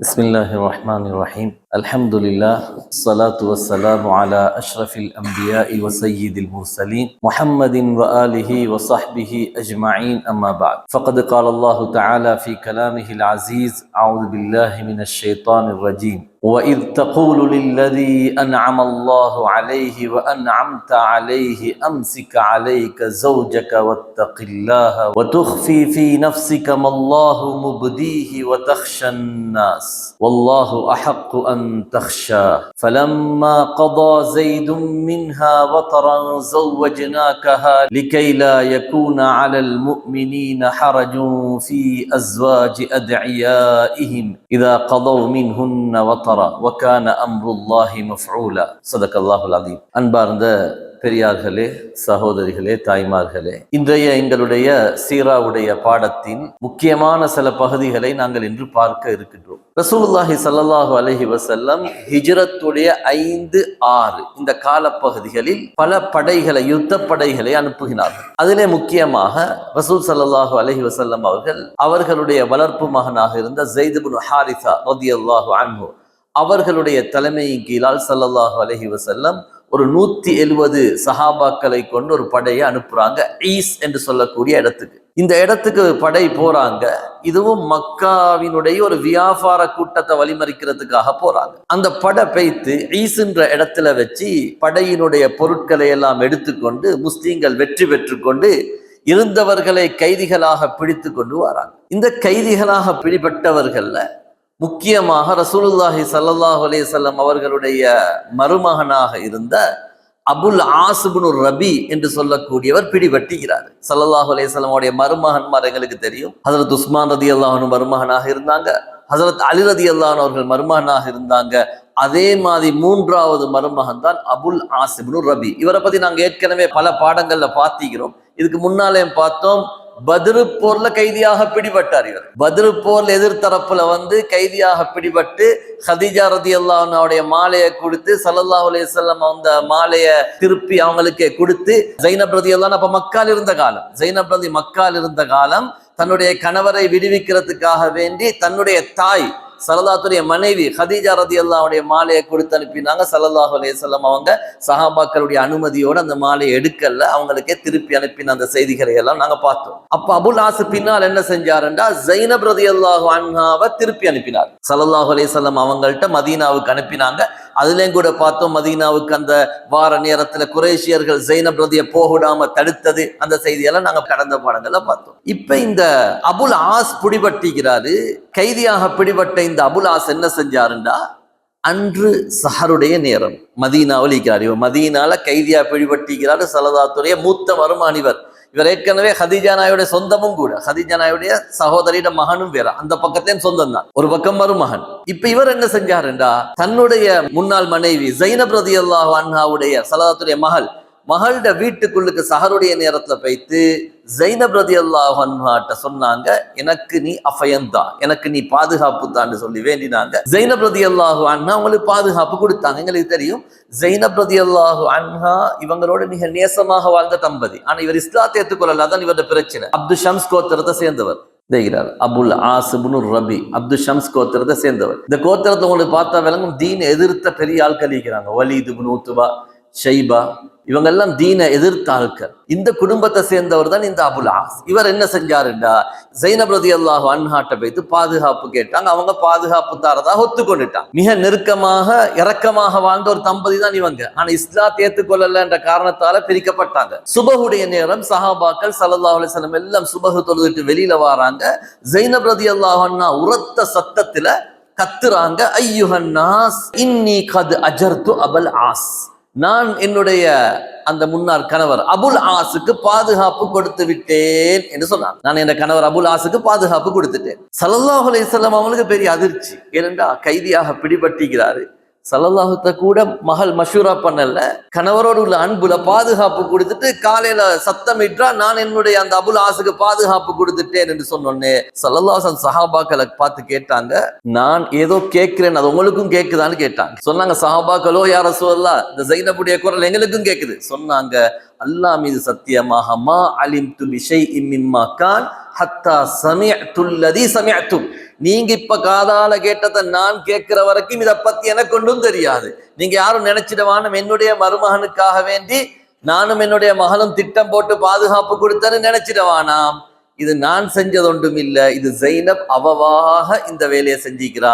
بسم الله الرحمن الرحيم الحمد لله الصلاة والسلام على أشرف الأنبياء وسيد المرسلين محمد وآله وصحبه أجمعين أما بعد فقد قال الله تعالى في كلامه العزيز أعوذ بالله من الشيطان الرجيم وإذ تقول للذي أنعم الله عليه وأنعمت عليه أمسك عليك زوجك واتق الله وتخفي في نفسك ما الله مبديه وتخشى الناس والله أحق أن تخشاه فلما قضى زيد منها وطرا زوجناكها لكي لا يكون على المؤمنين حرج في أزواج أدعيائهم إذا قضوا منهن وطرا وكان أمر الله مفعولا صدق الله العظيم. அன்பார்ந்த பெரியார்களே, சகோதரிகளே, தாய்மார்களே, இன்றைய எங்களுடைய சீராவுடைய பாடத்தின் முக்கியமான சில பகுதிகளை நாங்கள் இன்று பார்க்க இருக்கின்றோம். ரசூலுல்லாஹி ஸல்லல்லாஹு அலைஹி வஸல்லம் ஹிஜ்ரத்துடைய 5-6 இந்த காலப்பகுதிகளில் பல படைகளை, யுத்த படைகளை அனுப்புகிறார்கள். அதிலே முக்கியமாக ரசூல் ஸல்லல்லாஹு அலைஹி வஸல்லம் அவர்களுடைய வளர்ப்பு மகனாக இருந்த ஸைத் இப்னு ஹாரிஸா ரலியல்லாஹு அன்ஹு அவர்களுடைய தலைமையின் கீழால் ஸல்லல்லாஹு அலைஹி வஸல்லம் ஒரு 170 சஹாபாக்களை கொண்டு ஒரு படையை அனுப்புறாங்க ஈஸ் என்று சொல்லக்கூடிய இடத்துக்கு. இந்த இடத்துக்கு படை போறாங்க. இதுவும் மக்காவினுடைய ஒரு வியாபார கூட்டத்தை வழிமறிக்கிறதுக்காக போறாங்க. அந்த படை பெய்த்து ஈஸ்ன்ற இடத்துல வச்சு படையினுடைய பொருட்களை எல்லாம் எடுத்துக்கொண்டு முஸ்லீம்கள் வெற்றி பெற்று கொண்டு இருந்தவர்களை கைதிகளாக பிடித்து கொண்டு வராங்க. இந்த கைதிகளாக பிடிபட்டவர்கள்ல முக்கியமாக ரசூலுல்லாஹி ஸல்லல்லாஹு அலைஹி வஸல்லம் அவர்களுடைய மருமகனாக இருந்த அபுல் ஆஸ் இப்னு ரபி என்று சொல்லக்கூடியவர் பிடிபட்டுகிறார். ஸல்லல்லாஹு அலைஹி வஸல்லம் உடைய மருமகன்மார் எங்களுக்கு தெரியும். ஹஜ்ரத் உஸ்மான் ரலியல்லாஹு அன்ஹு மருமகனாக இருந்தாங்க. ஹஜ்ரத் அலி ரலியல்லாஹு அன்ஹு அவர்கள் மருமகனாக இருந்தாங்க. அதே மாதிரி 3வது மருமகன் தான் அபுல் ஆஸ் இப்னு ரபி. இவரை பத்தி நாங்க ஏற்கனவே பல பாடங்கள்ல பார்த்திக்கிறோம். இதுக்கு முன்னாலே பார்த்தோம். பத்ரு போர்ல கைதியாக பிடிபட்டார். இவர் பத்ரு போர்ல எதிர்த்தரப்புல கைதியாக பிடிபட்டு ஹதீஜா ரலியல்லாஹு அன்ஹாவுடைய மாலையை கொடுத்து ஸல்லல்லாஹு அலைஹி வஸல்லம் அந்த மாலையை திருப்பி அவங்களுக்கு கொடுத்து ஸைனப் ரலியல்லாஹு அன்ஹா அப்ப மக்கால் இருந்த காலம், ஸைனப் ரலி மக்கால் இருந்த காலம், தன்னுடைய கணவரை விடுவிக்கிறதுக்காக வேண்டி தன்னுடைய தாய் ஸல்லல்லாஹுடைய மனைவி ஹதீஜா ரலியல்லாஹுடைய மாலையை கொடுத்து அனுப்பினாங்க. ஸல்லல்லாஹு அலைஹி வஸல்லம் அவங்க சஹாபாக்களுடைய அனுமதியோட அந்த மாலையை எடுக்கல, அவங்களுக்கே திருப்பி அனுப்பின அந்த செய்திகளை எல்லாம் நாங்க பார்த்தோம். அப்ப அபுல் ஆஸ் பின்னால் என்ன செஞ்சாருண்டா ஸைனப் ரலியல்லாஹு அன்ஹாவை திருப்பி அனுப்பினார். ஸல்லல்லாஹு அலைஹி வஸல்லம் அவங்கள்ட்ட மதீனாவுக்கு அனுப்பினாங்க. அதுலயும் கூட பார்த்தோம், மதீனாவுக்கு அந்த வார நேரத்துல குறைஷியர்கள் ஸைனப் ரலியை போகவிடாம தடுத்தது, அந்த செய்தியெல்லாம் நாங்க கடந்த பாடங்கள்ல பார்த்தோம். இப்ப இந்த அபுல் ஆஸ் பிடிபட்டிருக்கிறாரு. கைதியாக பிடிபட்ட இந்த அபுல் ஆஸ் என்ன செஞ்சாருண்டா, அன்று சஹருடைய நேரம் மதீனாவில் இருக்கிறார். இவர் மதீனால கைதியா பிடிபட்டிருக்கிறாரு. ஸல்லல்லாஹுடைய மூத்த மருமகன் இவர் ஏற்கனவே ஹதீஜா நாயுடைய சொந்தமும் கூட, ஹதீஜா நாயுடைய சகோதரியோட மகனும் வேற, அந்த பக்கத்தையும் சொந்தம் தான், ஒரு பக்கம் மருமகன். இப்ப இவர் என்ன செஞ்சாருண்டா, தன்னுடைய முன்னாள் மனைவி ஸைனப் ரலியல்லாஹு அன்ஹாவுடைய ஸல்லல்லாஹுடைய மகள்ட வீட்டுக்குள்ளுக்கு சஹருடைய நேரத்துல போய்த்து ஸைனப் ரலியல்லாஹு அன்ஹாட்ட சொன்னாங்க, எனக்கு நீ அஃபயந்தா, எனக்கு நீ பாதுகாப்பு தான் சொல்லி வேண்டினாங்க. ஸைனப் ரலியல்லாஹு அன்ஹா அவங்களுக்கு பாதுகாப்பு கொடுத்தாங்க. எங்களுக்கு தெரியும் ஸைனப் ரலியல்லாஹு அன்ஹா இவங்களோட மிக நேசமாக வாழ்ந்த தம்பதி. ஆனா இவர் இஸ்லாத்தை ஏற்றுக்கொள்ளல, அதான் இவருடைய பிரச்சனை. அப்து ஷம்ஸ் கோத்திரத்தை சேர்ந்தவர் தெரிகிறார். அபுல் ஆஸ் இப்னு ரபி அப்து ஷம்ஸ் கோத்திரத்தை சேர்ந்தவர். இந்த கோத்திரத்தை உங்களுக்கு பார்த்தா விளங்கும், தீன் எதிர்த்த பெரிய ஆட்கள் இருக்கிறாங்க. வலீத் இப்னு உத்பா, ஷைபா, இவங்க எல்லாம் தீனை எதிர்த்த ஆட்கள். இந்த குடும்பத்தை சேர்ந்தவர் தான் இந்த அபுல் ஆஸ். இவர் என்ன செஞ்சாருண்டா, ஸைனப் ரலியல்லாஹு அன்ஹாட்ட போய்த்து பாதுகாப்பு கேட்டாங்க. அவங்க பாதுகாப்பு தாரதாக ஒத்துக்கொண்டுட்டாங்க. மிக நெருக்கமாக இரக்கமாக வாழ்ந்த ஒரு தம்பதி தான் இவங்க. ஆனா இஸ்லாத்தை ஏற்றுக்கொள்ளல என்ற காரணத்தால பிரிக்கப்பட்டாங்க. சுபஹுடைய நேரம் சஹாபாக்கள் ஸல்லல்லாஹு அலைஹி வஸல்லம் எல்லாம் சுபஹு தொழுதுட்டு வெளியில வராங்க. ஸைனப் ரலியல்லாஹு அன்ஹா உரத்த சத்தத்துல கத்துறாங்க, ஐயுஹன் நாஸ் இன்னி கத் அஜர்து அபுல் ஆஸ், நான் என்னுடைய அந்த முன்னாள் கணவர் அபுல் ஆஸுக்கு பாதுகாப்பு கொடுத்து விட்டேன் என்று சொன்னார். நான் என் கணவர் அபுல் ஆஸுக்கு பாதுகாப்பு கொடுத்துட்டேன். ஸல்லல்லாஹு அலைஹி வஸல்லம் அவங்களுக்கு பெரிய அதிர்ச்சி. ஏனென்றா கைதியாக பிடிபட்டிருக்கிறாரு. ஸல்லல்லாஹுத்த கூட மகள் மஷூரா பண்ணல, கணவரோடு உள்ள அன்புல பாதுகாப்பு கொடுத்துட்டு காலையில சத்தமிட்டா நான் என்னுடைய அந்த அபுல் ஆஸுக்கு பாதுகாப்பு கொடுத்துட்டேன் என்று சொன்னோன்னே ஸல்லல்லாஹு சஹாபாக்களை பார்த்து கேட்டாங்க, நான் ஏதோ கேட்கிறேன், அது உங்களுக்கும் கேட்குதான்னு கேட்டாங்க. சொன்னாங்க சஹாபாக்களோ யா ரசூலல்லாஹ், இந்த ஸைனபுடைய குரல் எங்களுக்கும் கேட்குது. சொன்னாங்க, அல்லாஹ் மீது சத்தியமாக மா அலிம்து பிஷைஇம் மிம்மா கான் ஹத்தா சமிஅத்துல்லதி சமிஅத்தும், நீங்க இப்ப காதால கேட்டதை நான் கேட்கிற வரைக்கும் இதை பத்தி எனக்கு ஒன்றும் தெரியாது. நீங்க யாரும் நினைச்சிடவானும் என்னுடைய மருமகனுக்காக வேண்டி நானும் என்னுடைய மகனும் திட்டம் போட்டு பாதுகாப்பு கொடுத்தேன்னு நினைச்சிடவானாம். இது நான் செஞ்சது ஒன்றும் இல்லை, இது ஜைனப் அவவாக இந்த வேலையை செஞ்சிக்கிறா.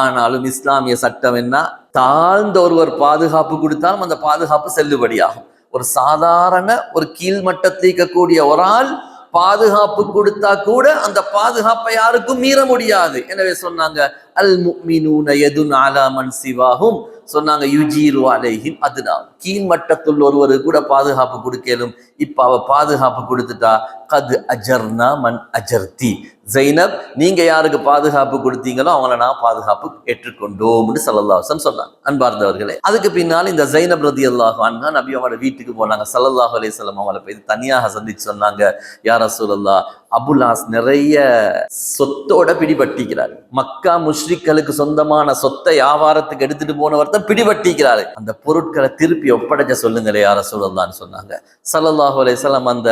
ஆனாலும் இஸ்லாமிய சட்டம் என்ன, தாழ்ந்த ஒருவர் பாதுகாப்பு கொடுத்தாலும் அந்த பாதுகாப்பு செல்லுபடியாகும். ஒரு சாதாரண ஒரு கீழ்மட்டத்தில் இருக்கக்கூடிய ஒரு ஆள் பாதுகாப்பு கொடுத்தா கூட அந்த பாதுகாப்பை யாருக்கும் மீற முடியாது. எனவே சொன்னாங்க அல் முஃமினூன யதுன் அலா மன் சிவாஹும், சொன்னாங்க யுஜீரு அலைஹிம் அதுனா, கீழ்மட்டத்துள்ள ஒருவரு கூட பாதுகாப்பு கொடுக்கலும். இப்ப அவ பாதுகாப்பு கொடுத்துட்டா கது அஜர்னா மன் அஜர்தி, ஜைனப் நீங்க யாருக்கு பாதுகாப்பு கொடுத்தீங்களோ அவங்கள நான் பாதுகாப்பு ஏற்றுக்கொண்டோம்னு ஸல்லல்லாஹு அலைஹி வஸல்லம் சொன்னாங்க. அன்பார்ந்தவர்களே, அதுக்கு பின்னால் இந்த ஜைனப் ரலியல்லாஹு அன்ஹா நபி அவங்களோட வீட்டுக்கு போனாங்க. ஸல்லல்லாஹு அலைஹி வஸல்லம் அவங்கள போய் தனியாக சந்திச்சு சொன்னாங்க, யா ரசூலல்லாஹ், அபுல் ஆஸ் நிறைய சொத்தோட பிடிபட்டிக்கிறார். மக்கா முஷ்ரிக்களுக்கு சொந்தமான சொத்தை வியாபாரத்துக்கு எடுத்துட்டு போனவர் தான் பிடிபட்டிக்கிறாரு. அந்த பொருட்களை திருப்பி ஒப்படைக்க சொல்லுங்களே யா ரசூலல்லாஹ்னு சொன்னாங்க. ஸல்லல்லாஹு அலைஹி வஸல்லம் அந்த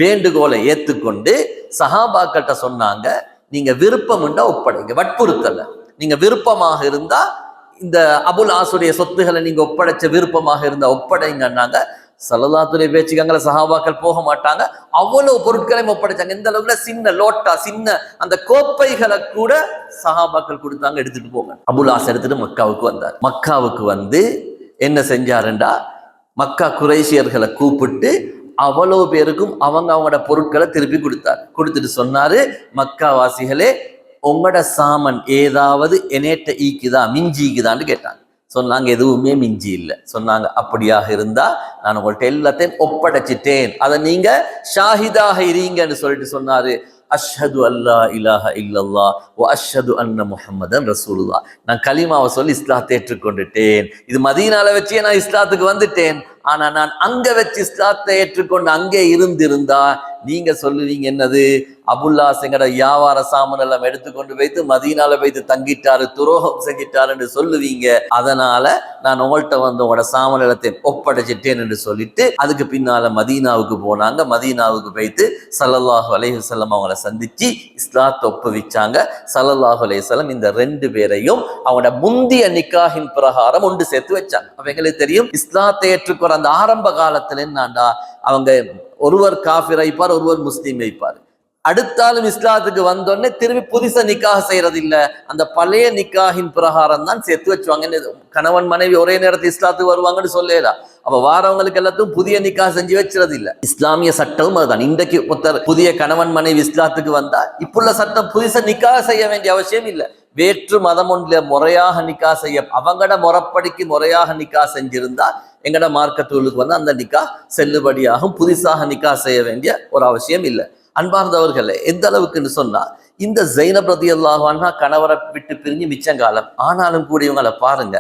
வேண்டுகோளை ஏற்றுக்கொண்டு சஹாபாக்கிட்ட சொன்னாங்க, நீங்க விருப்பம் உண்டா ஒப்படைங்க, வற்புறுத்தல. நீங்க விருப்பமாக இருந்தா இந்த அபுல் ஆசுடைய சொத்துக்களை நீங்க ஒப்படைச்ச விருப்பமாக இருந்தா ஒப்படைங்கன்னாங்க. ஸல்லல்லாஹு பேச்சுக்காங்கள சஹாபாக்கள் போக மாட்டாங்க, அவ்வளவு பொருட்களையும் ஒப்படைச்சாங்க. இந்த அளவுல சின்ன லோட்டா, சின்ன அந்த கோப்பைகளை கூட சஹாபாக்கள் கொடுத்தாங்க, எடுத்துட்டு போங்க. அபுல் ஆஸ் எடுத்துட்டு மக்காவுக்கு வந்தார். மக்காவுக்கு வந்து என்ன செஞ்சாருண்டா, மக்கா குறைஷியர்களை கூப்பிட்டு அவ்வளவு பேருக்கும் அவங்களோட பொருட்களை திருப்பி கொடுத்துட்டு சொன்னாரு, மக்கா வாசிகளே, உங்களோட சாமன் ஏதாவது என்னேட்ட ஈக்குதா, மிஞ்சிக்குதான்னு கேட்டாங்க. சொன்னாங்க எதுவுமே மிஞ்சி இல்லை. சொன்னாங்க அப்படியாக இருந்தா நான் உங்கள்கிட்ட எல்லாத்தையும் ஒப்படைச்சிட்டேன், அதை நீங்க ஷாஹிதாக இருங்கன்னு சொல்லிட்டு சொன்னாரு. அஷ்ஹது அல்லா இலாஹ இல்லல்லாஹ் வ அஷ்ஹது அன்ன முஹம்மதன் ரசூலுல்லாஹ், நான் கலிமாவை சொல்லி இஸ்லாத்தை ஏற்றுக்கொண்டுட்டேன். இது மதீனால வச்சே நான் இஸ்லாத்துக்கு வந்துட்டேன். ஆனா நான் அங்க வச்சு இஸ்லாத்தை ஏற்றுக்கொண்டு அங்கே இருந்திருந்தா நீங்க சொல்லுவீங்க என்னது, அபுல்லாஸ் எங்கட வியாபார சாமான் எல்லாம் எடுத்துக்கொண்டு வைத்து மதீனால வைத்து தங்கிட்டாரு, துரோகம் செஞ்சிட்டாருன்னு சொல்லுவீங்க. அதனால நான் உங்கள்கிட்ட வந்து உங்களோட சாமான் இடத்தை ஒப்படைச்சிட்டேன் என்று சொல்லிட்டு அதுக்கு பின்னால மதீனாவுக்கு போனாங்க. மதீனாவுக்கு வைத்து ஸல்லல்லாஹு அலைஹி வஸல்லம் அவங்கள சந்திச்சு இஸ்லாத்தை ஒப்புவிச்சாங்க. ஸல்லல்லாஹு அலைஹி வஸல்லம் இந்த ரெண்டு பேரையும் அவங்களோட முந்திய நிக்காஹின் பிரகாரம் ஒன்று சேர்த்து வச்சாங்க. அவைகளுக்கு தெரியும், இஸ்லாத்தை ஏற்றுக்கொற அந்த ஆரம்ப காலத்துல என்னண்டா, அவங்க ஒருவர் காஃபிர் வைப்பார், ஒருவர் முஸ்லீம் வைப்பார். அடுத்தாலும் இஸ்லாத்துக்கு வந்தோடனே திரும்பி புதுசா நிக்காக செய்யறது இல்ல, அந்த பழைய நிக்காகின் பிரகாரம் தான் சேர்த்து வச்சுவாங்க. கணவன் மனைவி ஒரே நேரத்தில் இஸ்லாத்துக்கு வருவாங்கன்னு சொல்லல, அப்ப வாரவங்களுக்கு எல்லாத்தையும் புதிய நிக்காக செஞ்சு வச்சுறது இல்ல. இஸ்லாமிய சட்டமும் அதுதான். இன்றைக்கு புதிய கணவன் மனைவி இஸ்லாத்துக்கு வந்தா இப்புள்ள சட்டம் புதுசா நிக்காக செய்ய வேண்டிய அவசியம் இல்லை. வேற்று மதம் ஒன்றில முறையாக நிக்கா செய்ய அவங்கட முறைப்படிக்கு முறையாக நிக்கா செஞ்சிருந்தா எங்கட மார்க்கத்தூளுக்கு வந்து அந்த நிக்கா செல்லுபடியாகும். புதுசாக நிக்கா செய்ய வேண்டிய ஒரு அவசியம் இல்லை. அன்பார்ந்தவர்களே, எந்த அளவுக்குன்னு சொன்னா, இந்த ஜைனப் ரலியல்லாஹு அன்ஹா கணவரை விட்டு பிரிஞ்சு மிச்சங்காலம் ஆனாலும் கூட இவங்களை பாருங்க,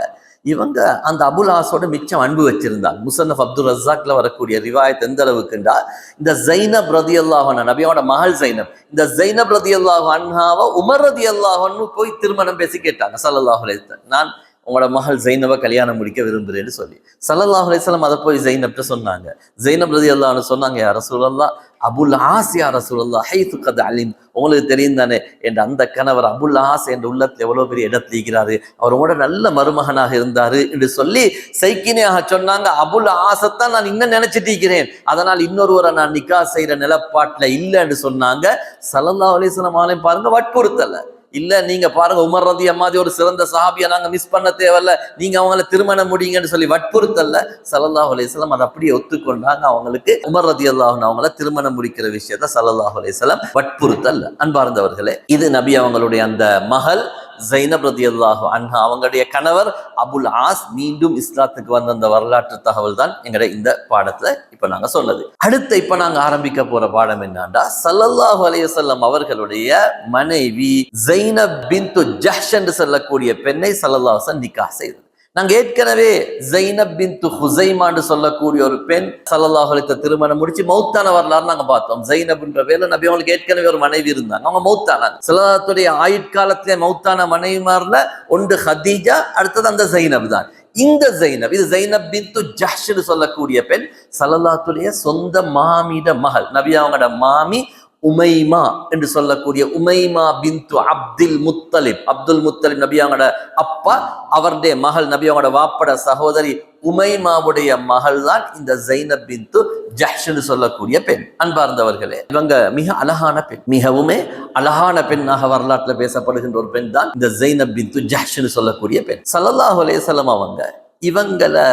இவங்க அந்த அபுல் ஆஸோட மிச்சம் அன்பு வச்சிருந்தாங்க. முஸன்னஃப் அப்துல் ரஸாக்ல வரக்கூடிய ரிவாயத் எந்த அளவுக்குண்டா, இந்த ஜைனப் ரலியல்லாஹு அன்ஹா நபியோட மகள் ஜைனப், இந்த ஜைனப் ரலியல்லாஹு அன்ஹாவை உமர் ரலியல்லாஹு அன்ஹு போய் திருமணம் பேசி கேட்டாங்க ஸல்லல்லாஹு அலைஹி வஸல்லம், நான் உங்களோட மகள் ஜைனபை கல்யாணம் முடிக்க விரும்புறேன்னு சொல்லி. ஸல்லல்லாஹு அலைஹி வஸல்லம் அதை போய் ஜைனப்ட்ட சொன்னாங்க. ஜைனப் ரலியல்லாஹு அன்ஹா சொன்னாங்க, யா ரசூலல்லாஹ், அபுல் ஆஸ் யா ரசூலல்லாஹ் ஹைது கத் அலிம், உங்களுக்கு தெரியும் தானே என்ற அந்த கணவர் அபுல் ஆஸ் என்ற உள்ளத்துல எவ்வளவு பெரிய இடத்துல இருக்கிறாரு, அவரோட நல்ல மருமகனாக இருந்தாரு என்று சொல்லி சைக்கினியாக சொன்னாங்க. அபுல் ஆசத்தான் நான் இன்னும் நினைச்சிட்டு இருக்கிறேன், அதனால் இன்னொருவரை நான் நிக்கா செய்யற நிலப்பாட்டுல இல்லைன்னு சொன்னாங்க. ஸல்லல்லாஹு அலைஹி வஸல்லம் ஆலயம் பாருங்க, வற்புறுத்தல இல்ல. நீங்க பாருங்க, உமர் ரலியல்லாஹு மாதிரி ஒரு சிறந்த சஹாபியா நாங்க மிஸ் பண்ண தேவையில்ல, நீங்க அவங்கள திருமணம் முடியுங்கன்னு சொல்லி வற்புறுத்தல்ல. ஸல்லல்லாஹு அலைஹி வஸல்லம் அதை அப்படியே ஒத்துக்கொண்டாங்க. அவங்களுக்கு உமர் ரலியல்லாஹு அன்ஹு அவங்கள திருமணம் முடிக்கிற விஷயத்த ஸல்லல்லாஹு அலைஹி வஸல்லம் வற்புறுத்தல்ல. அன்பார்ந்தவர்களே, இது நபி அவங்களுடைய அந்த மகள் ஜைனப் ரலியல்லாஹு அன்ஹா அவங்களுடைய கணவர் அபுல் ஆஸ் மீண்டும் இஸ்லாத்துக்கு வந்த அந்த வரலாற்று தகவல் தான் எங்கட இந்த பாடத்துல இப்ப நாங்க சொன்னது. அடுத்து இப்ப நாங்க ஆரம்பிக்க போற பாடம் என்னன்னா, ஸல்லல்லாஹு அலைஹி வஸல்லம் அவர்களுடைய மனைவி ஜைனப் பின்து ஜஹ்ஷ் என்று சொல்லக்கூடிய பெண்ணை ஸல்லல்லாஹு அலைஹி வஸல்லம் நிக்காஹ் செய்தது. நாங்க ஏற்கனவே ஜைனப் பின்து ஹுசைமான்னு சொல்லக்கூடிய ஒரு பெண் ஸல்லல்லாஹு அலைஹி வஸல்லம் திருமணம் முடிச்சு மௌத்தான வரலாறு நாங்க பார்த்தோம். ஜைனப்ன்ற பேர்ல நபி அவங்களுக்கு ஏற்கனவே ஒரு மனைவி இருந்தாங்க, அவங்க மௌத்தானாங்க. ஸல்லல்லாஹுடைய ஆயுட்காலத்திலே மௌத்தான மனைவிமார்ல ஒன்று ஹதீஜா, அடுத்தது அந்த ஜைனப் தான். இந்த ஜைனப், இது ஜைனப் பின்து ஜஹ்ஷ் சொல்லக்கூடிய பெண் ஸல்லல்லாஹுடைய சொந்த மாமியிட மகள். நபி அவங்களோட மாமி உமைமா என்று சொல்லக்கூடிய உமைமா பின்து அப்துல் முத்தலிப் நபியாவோட அப்பா, அவருடைய மகள் நபியாவோட வாப்பட சகோதரி உமைமாவுடைய மகள் தான் இந்த ஜைனப் பின்து ஜஹ்ஷ்னு சொல்லக்கூடிய பெண். அன்பார்ந்தவர்களே, இவங்க மிக அழகான பெண், மிகவுமே அழகான பெண்ணாக வரலாற்றுல பேசப்படுகின்ற ஒரு பெண் தான் இந்த ஜைனப் பின்து ஜஹ்ஷ்னு சொல்லக்கூடிய பெண். ஸல்லல்லாஹு அலைஹி வஸல்லம் அவங்க இவங்களை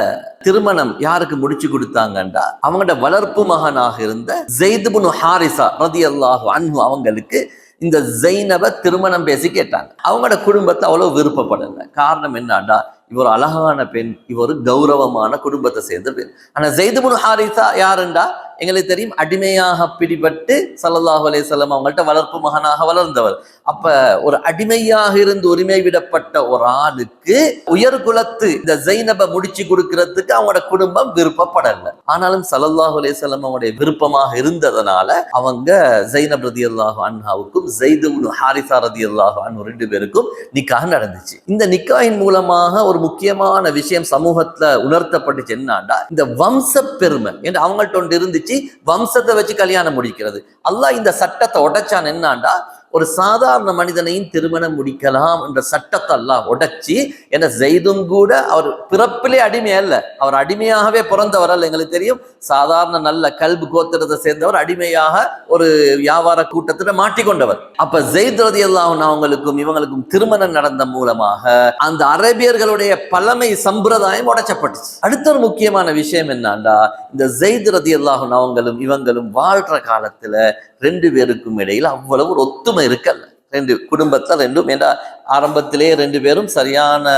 திருமணம் யாருக்கு முடிச்சு கொடுத்தாங்கண்டா, அவங்களோட வளர்ப்பு மகனாக இருந்த ஸைத் இப்னு ஹாரிஸா ரலியல்லாஹு அன்ஹு அவங்களுக்கு இந்த ஜைனப திருமணம் பேசி கேட்டாங்க. அவங்களோட குடும்பத்தை அவ்வளவு விருப்பப்படலை. காரணம் என்னண்டா, இவர் அழகான பெண், இவர் கௌரவமான குடும்பத்தை சேர்ந்த பெண். ஆனா ஸைத் இப்னு ஹாரிஸா யாருண்டா எங்களுக்கு தெரியும், அடிமையாக பிடிபட்டு ஸல்லல்லாஹு அலைஹி வஸல்லம் அவங்கள்ட்ட வளர்ப்பு மகனாக வளர்ந்தவர். அப்ப ஒரு அடிமையாக இருந்து உரிமை விடப்பட்ட ஒரு ஆளுக்கு உயர் குலத்து இந்த ஜைனப முடிச்சு கொடுக்கறதுக்கு அவங்களோட குடும்பம் விருப்பப்படலை. ஆனாலும் ஸல்லல்லாஹு அலைஹி வஸல்லம் அவங்களுடைய விருப்பமாக இருந்ததுனால அவங்க ஜைனப் ரலியல்லாஹு அன்ஹாவுக்கும் ஸைத் இப்னு ஹாரிஸா ரலியல்லாஹு அன்ஹு ரெண்டு பேருக்கும் நிக்காஹ் நடந்துச்சு. இந்த நிக்காஹின் மூலமாக ஒரு முக்கியமான விஷயம் சமூகத்துல உணர்த்தப்பட்டுச்சு. என்னன்னா, இந்த வம்ச பெருமை என்று அவங்கள்ட்ட ஒன்று இருந்துச்சு, வம்சத்தை வச்சு கல்யாணம் முடிக்கிறது. அல்லாஹ் இந்த சட்டத்தை உடைச்சான். என்னண்டா, ஒரு சாதாரண மனிதனையும் திருமணம் முடிக்கலாம் என்ற சட்டத்தை எல்லாம் உடைச்சி, என்ற ஸைதும் கூட அவர் பிறப்பிலே அடிமை அல்ல, அவர் அடிமையாகவே பிறந்தவர் அல்ல. எங்களுக்கு தெரியும், சாதாரண நல்ல கல்பு கோத்திரத்தை சேர்ந்தவர், அடிமையாக ஒரு வியாபார கூட்டத்துல மாட்டிக்கொண்டவர். அப்ப ஸைத் ரலியல்லாஹு அன்ஹு அவங்களுக்கும் இவங்களுக்கும் திருமணம் நடந்த மூலமாக அந்த அரேபியர்களுடைய பழமை சம்பிரதாயம் உடைச்சப்பட்டுச்சு. அடுத்த ஒரு முக்கியமான விஷயம் என்னன்னா, இந்த ஸைத் ரலியல்லாஹு அன்ஹு அவங்களும் இவங்களும் வாழ்ற காலத்துல ரெண்டு பேருக்கும் இடையில அவ்வளவு ஒரு ஒத்துமை இருக்கல்ல. ரெண்டு குடும்பத்துல ரெண்டும் ஏன்னா ஆரம்பத்திலே ரெண்டு பேரும் சரியான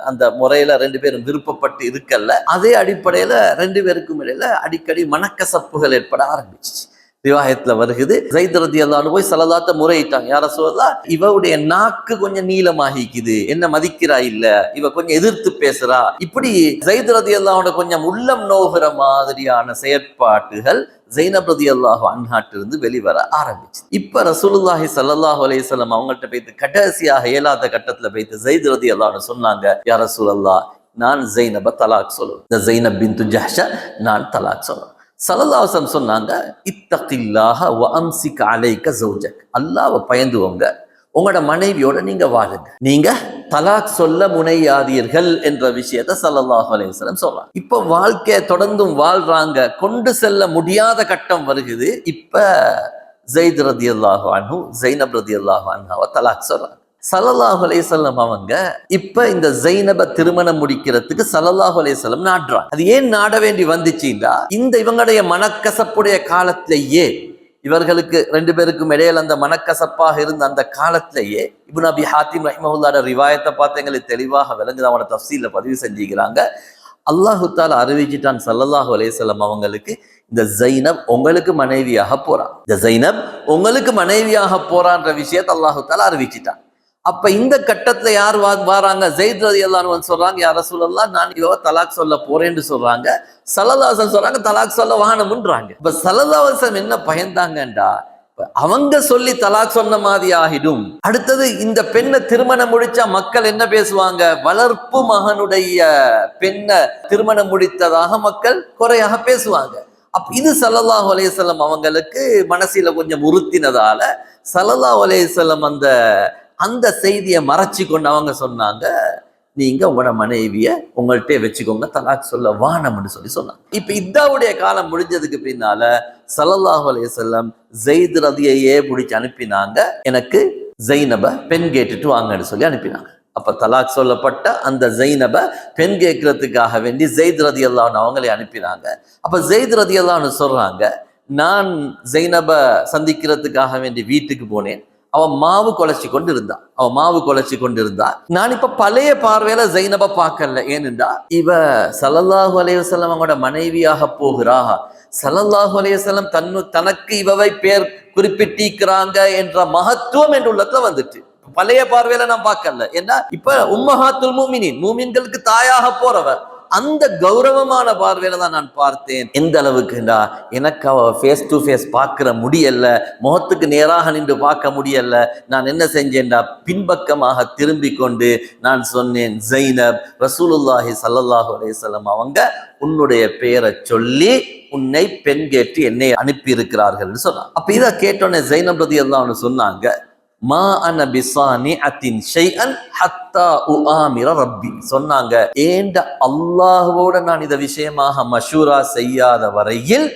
அந்த முறையில ரெண்டு பேரும் விருப்பப்பட்டு இருக்கல்ல. அதே அடிப்படையில ரெண்டு பேருக்கும் இடையில அடிக்கடி மனக்கசப்புகள் ஏற்பட ஆரம்பிச்சு. ரிவாயத்துல வருகிறது, ஸைத் ரலியல்லாஹு அன்ஹு போய் ஸல்லல்லாஹு முறையிட்டாங்க, யா ரசூலல்லாஹ், இவருடைய நாக்கு கொஞ்சம் நீளமாகிக்குது, என்ன மதிக்கிறா இல்ல, இவ கொஞ்சம் எதிர்த்து பேசுறா. இப்படி ஸைத் ரலியல்லாஹு அன்ஹு கொஞ்சம் உள்ளம் நோகிற மாதிரியான செயற்பாட்டுகள் ஸைனப் ரலியல்லாஹு அன்ஹாட்டிலிருந்து வெளிவர ஆரம்பிச்சு. இப்ப ரசூலுல்லாஹி ஸல்லல்லாஹு அலைஹி வஸல்லம் அவங்கள்ட்ட போயிட்டு கடைசியாக 7வது கட்டத்துல போயிட்டு ஸைத் ரலியல்லாஹு அன்ஹு சொன்னாங்க, யா ரசூலல்லாஹ், நான் ஸைனப தலாக் சொல்லணும், இந்த ஸைனப் பின்து ஜஹ்ஷ நான் தலாக் சொல்லணும். ஸல்லல்லாஹு அலைஹி வஸல்லம் சொன்னாங்க, இத்தகில்லாஹ வ அம்சிக் அலைக ஸௌஜக், அல்லாஹ்வை பயந்துவங்க, உங்களோட மனைவியோட நீங்க வாழுங்க, நீங்க தலாக் சொல்ல முனையாதீர்கள் என்ற விஷயத்தை ஸல்லல்லாஹு அலைஹி வஸல்லம் சொல்றாங்க. இப்ப வாழ்க்கையை தொடர்ந்தும் வாழ்றாங்க, கொண்டு செல்ல முடியாத கட்டம் வருகிறது. இப்ப ஸைத் ரலியல்லாஹு அன்ஹு ஸைனப் ரலியல்லாஹு அன்ஹாவை தலாக் சொல்றாங்க. ஸல்லல்லாஹு அலைஹி வஸல்லம் அவங்க இப்ப இந்த ஸைனப திருமணம் முடிக்கிறதுக்கு ஸல்லல்லாஹு அலைஹி வஸல்லம் நாடுறாங்க. அது ஏன் நாட வேண்டி வந்துச்சுன்னா, இந்த இவங்களுடைய மனக்கசப்புடைய காலத்திலேயே, இவர்களுக்கு ரெண்டு பேருக்கும் இடையில அந்த மனக்கசப்பாக இருந்த அந்த காலத்திலேயே இப்னு அபி ஹாத்திம் ரஹ்மஹுல்லாஹ் ரிவாயத்தை பார்த்து எங்களுக்கு தெளிவாக விளங்குது. அவனோட தஃசீல்ல பதிவு செஞ்சுக்கிறாங்க, அல்லாஹு தஆலா அறிவிச்சிட்டான் ஸல்லல்லாஹு அலைஹி வஸல்லம் அவங்களுக்கு, இந்த ஸைனப் உங்களுக்கு மனைவியாக போறான், இந்த ஸைனப் உங்களுக்கு மனைவியாக போறான்ற விஷயத்தை அல்லாஹு தஆலா அறிவிச்சிட்டான். அப்ப இந்த கட்டத்துல யார் வாராங்க, ஸைத் ரலியல்லாஹு அன்ஹு சொல்றாங்க, யா ரசூலல்லாஹ், நான் இவ தலாக் சொல்ல போறேன்னு சொல்றாங்க. ஸல்லல்லாஹு அலைஹி வஸல்லம் சொல்றாங்க, தலாக் சொல்ல வானம்ன்றாங்க. இப்ப ஸல்லல்லாஹு அலைஹி வஸல்லம் என்ன பயந்தாங்கண்டா, அவங்க சொல்லி தலாக் சொன்ன மாதிரி ஆகிடும். அடுத்தது இந்த பெண்ணை திருமணம் முடிச்சா மக்கள் என்ன பேசுவாங்க, வளர்ப்பு மகனுடைய பெண்ணை திருமணம் முடித்ததாக மக்கள் குறையாக பேசுவாங்க. அப்ப இது ஸல்லல்லாஹு அலைஹி வஸல்லம் அவங்களுக்கு மனசில கொஞ்சம் உறுத்தினதால ஸல்லல்லாஹு அலைஹி வஸல்லம் அந்த செய்தியை மறைச்சு கொண்டு அவங்க சொன்னாங்க, நீங்க உங்களோட மனைவிய உங்கள்கிட்ட வச்சுக்கோங்க, தலாக் சொல்ல வானம்னு சொல்லி சொன்னாங்க. இப்ப இத்தாவுடைய காலம் முடிஞ்சதுக்கு பின்னால ஸல்லல்லாஹு அலைஹி வஸல்லம் ஸைத் ரலியையே பிடிச்சு அனுப்பினாங்க, எனக்கு ஸைனப பெண் கேட்டுட்டு வாங்கன்னு சொல்லி அனுப்பினாங்க. அப்ப தலாக் சொல்லப்பட்ட அந்த ஸைனப பெண் கேட்கறதுக்காக வேண்டி ஸைத் ரலியல்லாஹு அன்ஹு அவங்களே அனுப்பினாங்க. அப்ப ஸைத் ரலியல்லாஹு அன்ஹு சொல்றாங்க, நான் ஸைனப சந்திக்கிறதுக்காக வேண்டி வீட்டுக்கு போனேன், அவன் மாவு குழைச்சி கொண்டு இருந்தா நான் இப்ப பழைய பார்வையில ஸைனப பார்க்கல. ஏனென்றா இவ ஸல்லல்லாஹு அலைஹி வஸல்லம் அவங்களோட மனைவியாக போகிறா, ஸல்லல்லாஹு அலைஹி வஸல்லம் தனக்கு இவவை பேர் குறிப்பிட்டிருக்கிறாங்க என்ற மகத்துவம் என்ற உள்ளத்துல வந்துட்டு பழைய பார்வையில நான் பார்க்கல. ஏன்னா இப்ப உம்மஹாத்துல் முஃமினீன், மூமின்களுக்கு தாயாக போறவ, அந்த கௌரவமான பார்வையில தான் நான் பார்த்தேன். எந்த அளவுக்குண்டா, எனக்கு அவ ஃபேஸ் டு ஃபேஸ் பார்க்கிற முடியல, முகத்துக்கு நேராக நின்று பார்க்க முடியல. நான் என்ன செஞ்சேன்டா, பின்பக்கமாக திரும்பி கொண்டு நான் சொன்னேன், ஜைனப், ரசூலுல்லாஹி ஸல்லல்லாஹு அலைஹி வஸல்லம் அவங்க உன்னுடைய பெயரை சொல்லி உன்னை பெண் கேட்டு என்னை அனுப்பி இருக்கிறார்கள் சொன்னாங்க. அப்ப இதை கேட்டோன்னே ஜைனப் ரலியல்லாஹு அன்ஹா சொன்னாங்க, மா அன பிசானிஅத்தின் ஷைஅன் ஹத்தா உஆமிர ரப்பி. சொன்னாங்க, ஏண்ட அல்லாஹ்வோட நான் இந்த விஷயமாக மஷூரா செய்யாத வரையில்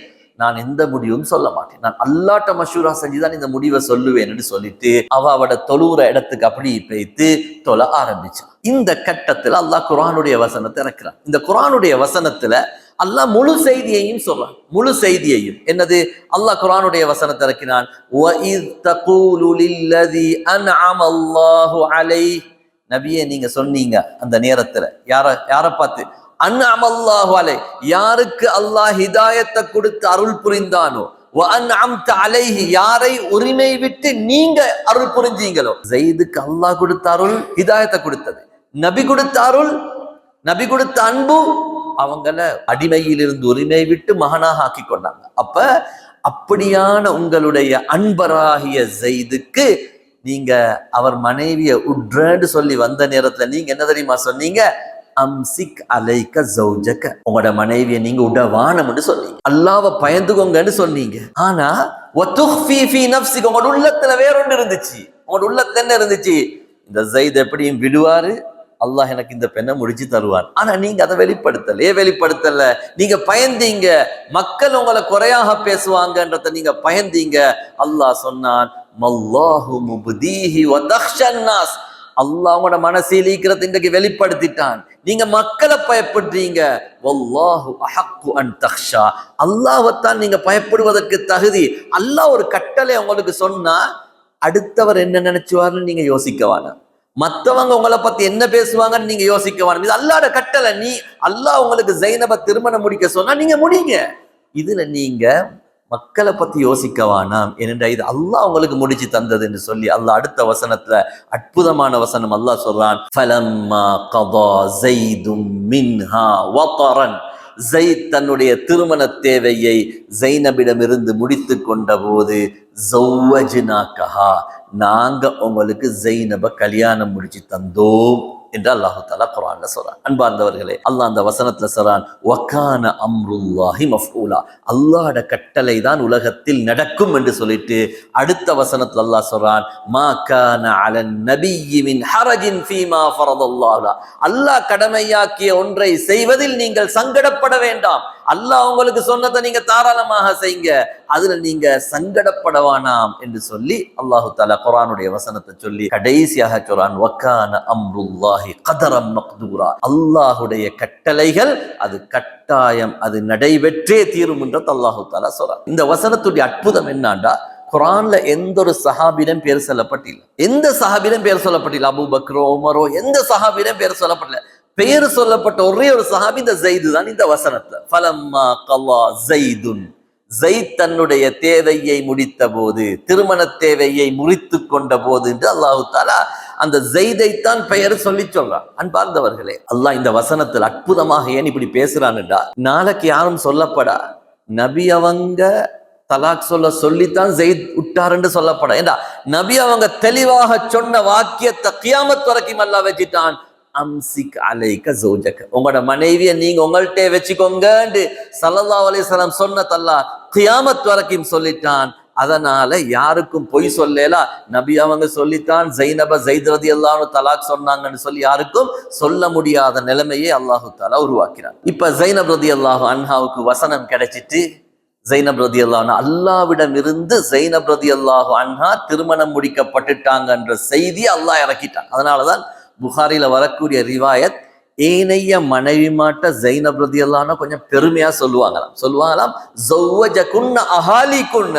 நான் எந்த முடிவும் சொல்ல மாட்டேன். நான் அல்லாட்ட மஷூரா செஞ்சுதான் இந்த முடிவை சொல்லுவேன் சொல்லிட்டு அவட தொழுற இடத்துக்கு அப்படி போய்த்து தொழ ஆரம்பிச்சான். இந்த கட்டத்துல அல்லாஹ் குர்ஆனுடைய வசனத்தை இறக்குறான். இந்த குர்ஆனுடைய வசனத்துல அல்லாஹ் முழு செய்தியையும் சொல்றான். முழு செய்தியையும் என்னது? அல்லாஹ் குர்ஆனுடைய வசனத்தை இறக்கினான். வஇத் தகூலு லில்லதி அன்அம அல்லாஹு அலைஹி. நபியே, நீங்க சொன்னீங்க அந்த நேரத்துல யார பார்த்து? அன்அம அல்லாஹு அலைஹி, யாருக்கு அல்லாஹ் ஹிதாயத்தை கொடுத்து அருள் புரிந்தானோ, வ அன்அம்த அலைஹி, யாரை உரிமை விட்டு நீங்க அருள் புரிஞ்சீங்களோ. ஸைதுக்கு அல்லாஹ் கொடுத்த அருள் ஹிதாயத்தை கொடுத்தது, நபி கொடுத்த அருள், நபி கொடுத்த அன்பு அவங்கள அடிமையிலிருந்து உரிமை விட்டு மகனாக ஆக்கி கொண்டாங்க. அப்ப அப்படியான உங்களுடைய அன்பராகிய ஸைதுக்கு நீங்க அவர் மனைவிய உட்றன்னு சொல்லி வந்த நேரத்துல நீங்க என்ன தெரியுமா சொன்னீங்க? அம்சிக் அலைக ஜௌஜக, உங்களோட மனைவியை நீங்க உடவானம்னு சொன்னீங்க, அல்லாஹ்வை பயந்துகோங்கன்னு சொன்னீங்க. ஆனா வதுஃபி ஃபீ நஃப்ஸிக, உங்களோட உள்ளத்துல வேற ஒன்று இருந்துச்சு. உங்களோட உள்ளத்துல என்ன இருந்துச்சு? இந்த ஸைத் எப்படியும் விடுவாரு, அல்லாஹ் எனக்கு இந்த பெண்ணை முடிச்சு தருவார். ஆனா நீங்க அதை வெளிப்படுத்தல. நீங்க பயந்தீங்க, மக்கள் உங்களை குறையாக பேசுவாங்கன்றத நீங்க பயந்தீங்க. அல்லாஹ் சொன்னான், மல்லாஹு முப்தீஹி வ தக்ஷன் நாஸ், அல்லாஹ் உங்களோட மனசில் ஈக்கிறது இன்றைக்கு வெளிப்படுத்திட்டான். நீங்க மக்களை பயப்படுறீங்க. வல்லாஹு அஹக்கு அன் தக்ஷா, அல்லாஹ்வைத்தான் நீங்க பயப்படுவதற்கு தகுதி. அல்லாஹ் ஒரு கட்டளை உங்களுக்கு சொன்னா அடுத்தவர் என்ன நினைச்சுவார்னு நீங்க யோசிக்க வேணாம். மற்றவங்க உங்களை பத்தி என்ன பேசுவாங்கன்னு நீங்க யோசிக்க வேணாம். இது அல்லாஹ்வோட கட்டளை. அல்லாஹ் உங்களுக்கு ஸைனப திருமணம் முடிக்க சொன்னா நீங்க முடிங்க. இதுல நீங்க மக்களை பத்தி யோசிக்க வேணாம். ஏனென்றா இது அல்லாஹ் உங்களுக்கு முடிச்சு தந்தது என்று சொல்லி அல்லாஹ் அடுத்த வசனத்துல அற்புதமான வசனம் அல்லாஹ் சொல்றான், ஃபலம்மா கதா ஸைதும் மின்ஹா வதரன், ஸைத் தன்னுடைய திருமண தேவையை ஸைனபிடமிருந்து முடித்து கொண்ட போது, ஸௌவஜ்னாகஹா, நாங்க உங்களுக்கு ஸைனப கல்யாணம் முடிச்சு தந்தோம் என்று அல்லாஹு தஆலா குர்ஆன்ல சொல்றான். அன்பார்ந்தவர்களே, அல்லாஹ் அந்த வசனத்துல சொல்றான், வகான அம்ருல்லாஹி மஃஊலா, அல்லாஹ்வோட கட்டளை தான் உலகத்தில் நடக்கும் என்று சொல்லிட்டு அடுத்த வசனத்துல அல்லாஹ் சொல்றான், மா கான அலன் நபிய்யி மின் ஹரஜின் ஃபீமா ஃபரதல்லாஹு, அல்லாஹ் கடமையாக்கிய ஒன்றை செய்வதில் நீங்கள் சங்கடப்பட வேண்டாம். அல்லாஹ் உங்களுக்கு சொன்னதை நீங்க தாராளமாக செய்யுங்க, அதுல நீங்க சங்கடப்படவானாம் என்று சொல்லி அல்லாஹு தஆலா குர்ஆனுடைய வசனத்தை சொல்லி கடைசியாக சொல்றான், வகான அம்ருல்லாஹி கதரம் மக்தூரா, அல்லாஹுடைய கட்டளைகள் அது கட்டாயம், அது நடைபெற்றே தீரும் என்று அல்லாஹு தஆலா சொல்றான். இந்த வசனத்துடைய அற்புதம் என்னன்னா, குர்ஆன்ல எந்த ஒரு சஹாபியிடம் பேர் சொல்லப்பட்டில்லை. எந்த சஹாபியிடம் பேர் சொல்லப்பட்டில்லை. அபூபக்கரோ உமரோ எந்த சஹாபியிடம் பேர் சொல்லப்படல. பெயர் சொல்லப்பட்ட ஒரே ஒரு சஹாபி இந்த ஸைது தான். இந்த வசனத்துல ஃபலம்மா கலா ஸைதுன், ஸைத் தன்னுடைய தேவையை முடித்த போது, திருமண தேவையை முறித்து கொண்ட போது என்று அல்லாஹு தஆலா அந்த ஸைதைத்தான் பெயர் சொல்லி சொல்றான். அன்பார்ந்தவர்களே, அல்லாஹ் இந்த வசனத்தில் அற்புதமாக ஏன் இப்படி பேசுறான்டா, நாளைக்கு யாரும் சொல்லப்படா நபி அவங்க தலாக் சொல்லித்தான் ஸைத் விட்டாருன்னு சொல்லப்பட. ஏண்டா நபி அவங்க தெளிவாக சொன்ன வாக்கியத்தை கியாமத் வரைக்கும் அல்லாஹ் வச்சிட்டான், அம்சிக் அலைக ஸௌஜக, உங்களோட மனைவியை நீங்க உங்கள்கிட்ட வச்சுக்கோங்க ஸல்லல்லாஹு அலைஹி வஸல்லம் சொன்னத அல்லாஹ் கியாமத் வரைக்கும் சொல்லிட்டான். அதனால யாருக்கும் பொய் சொல்லலாம். நபி அவங்க சொல்லித்தான் ஸைனப ஸைத் ரலியல்லாஹு அன்ஹு தலாக் சொன்னாங்கன்னு சொல்லி யாருக்கும் சொல்ல முடியாத நிலைமையை அல்லாஹு தஆலா உருவாக்கினார். இப்ப ஸைனப் ரலியல்லாஹு அன்ஹாவுக்கு வசனம் கிடைச்சிட்டு, ஸைனப் ரலியல்லாஹு அன்ஹா அல்லாஹ்விடம் இருந்து ஸைனப் ரலியல்லாஹு அன்ஹா திருமணம் முடிக்கப்பட்டுட்டாங்கன்ற செய்தி அல்லாஹ் இறக்கிட்டான். அதனாலதான் புகாரில வரக்கூடிய ரிவாயத், ஏனைய மனைவி மாட்ட ஸைனப் ரலியல்லாஹு அன்ஹா கொஞ்சம் பெருமையா சொல்லுவாங்களாம் ஸௌவஜகுன்ன அஹாலிகுன்ன,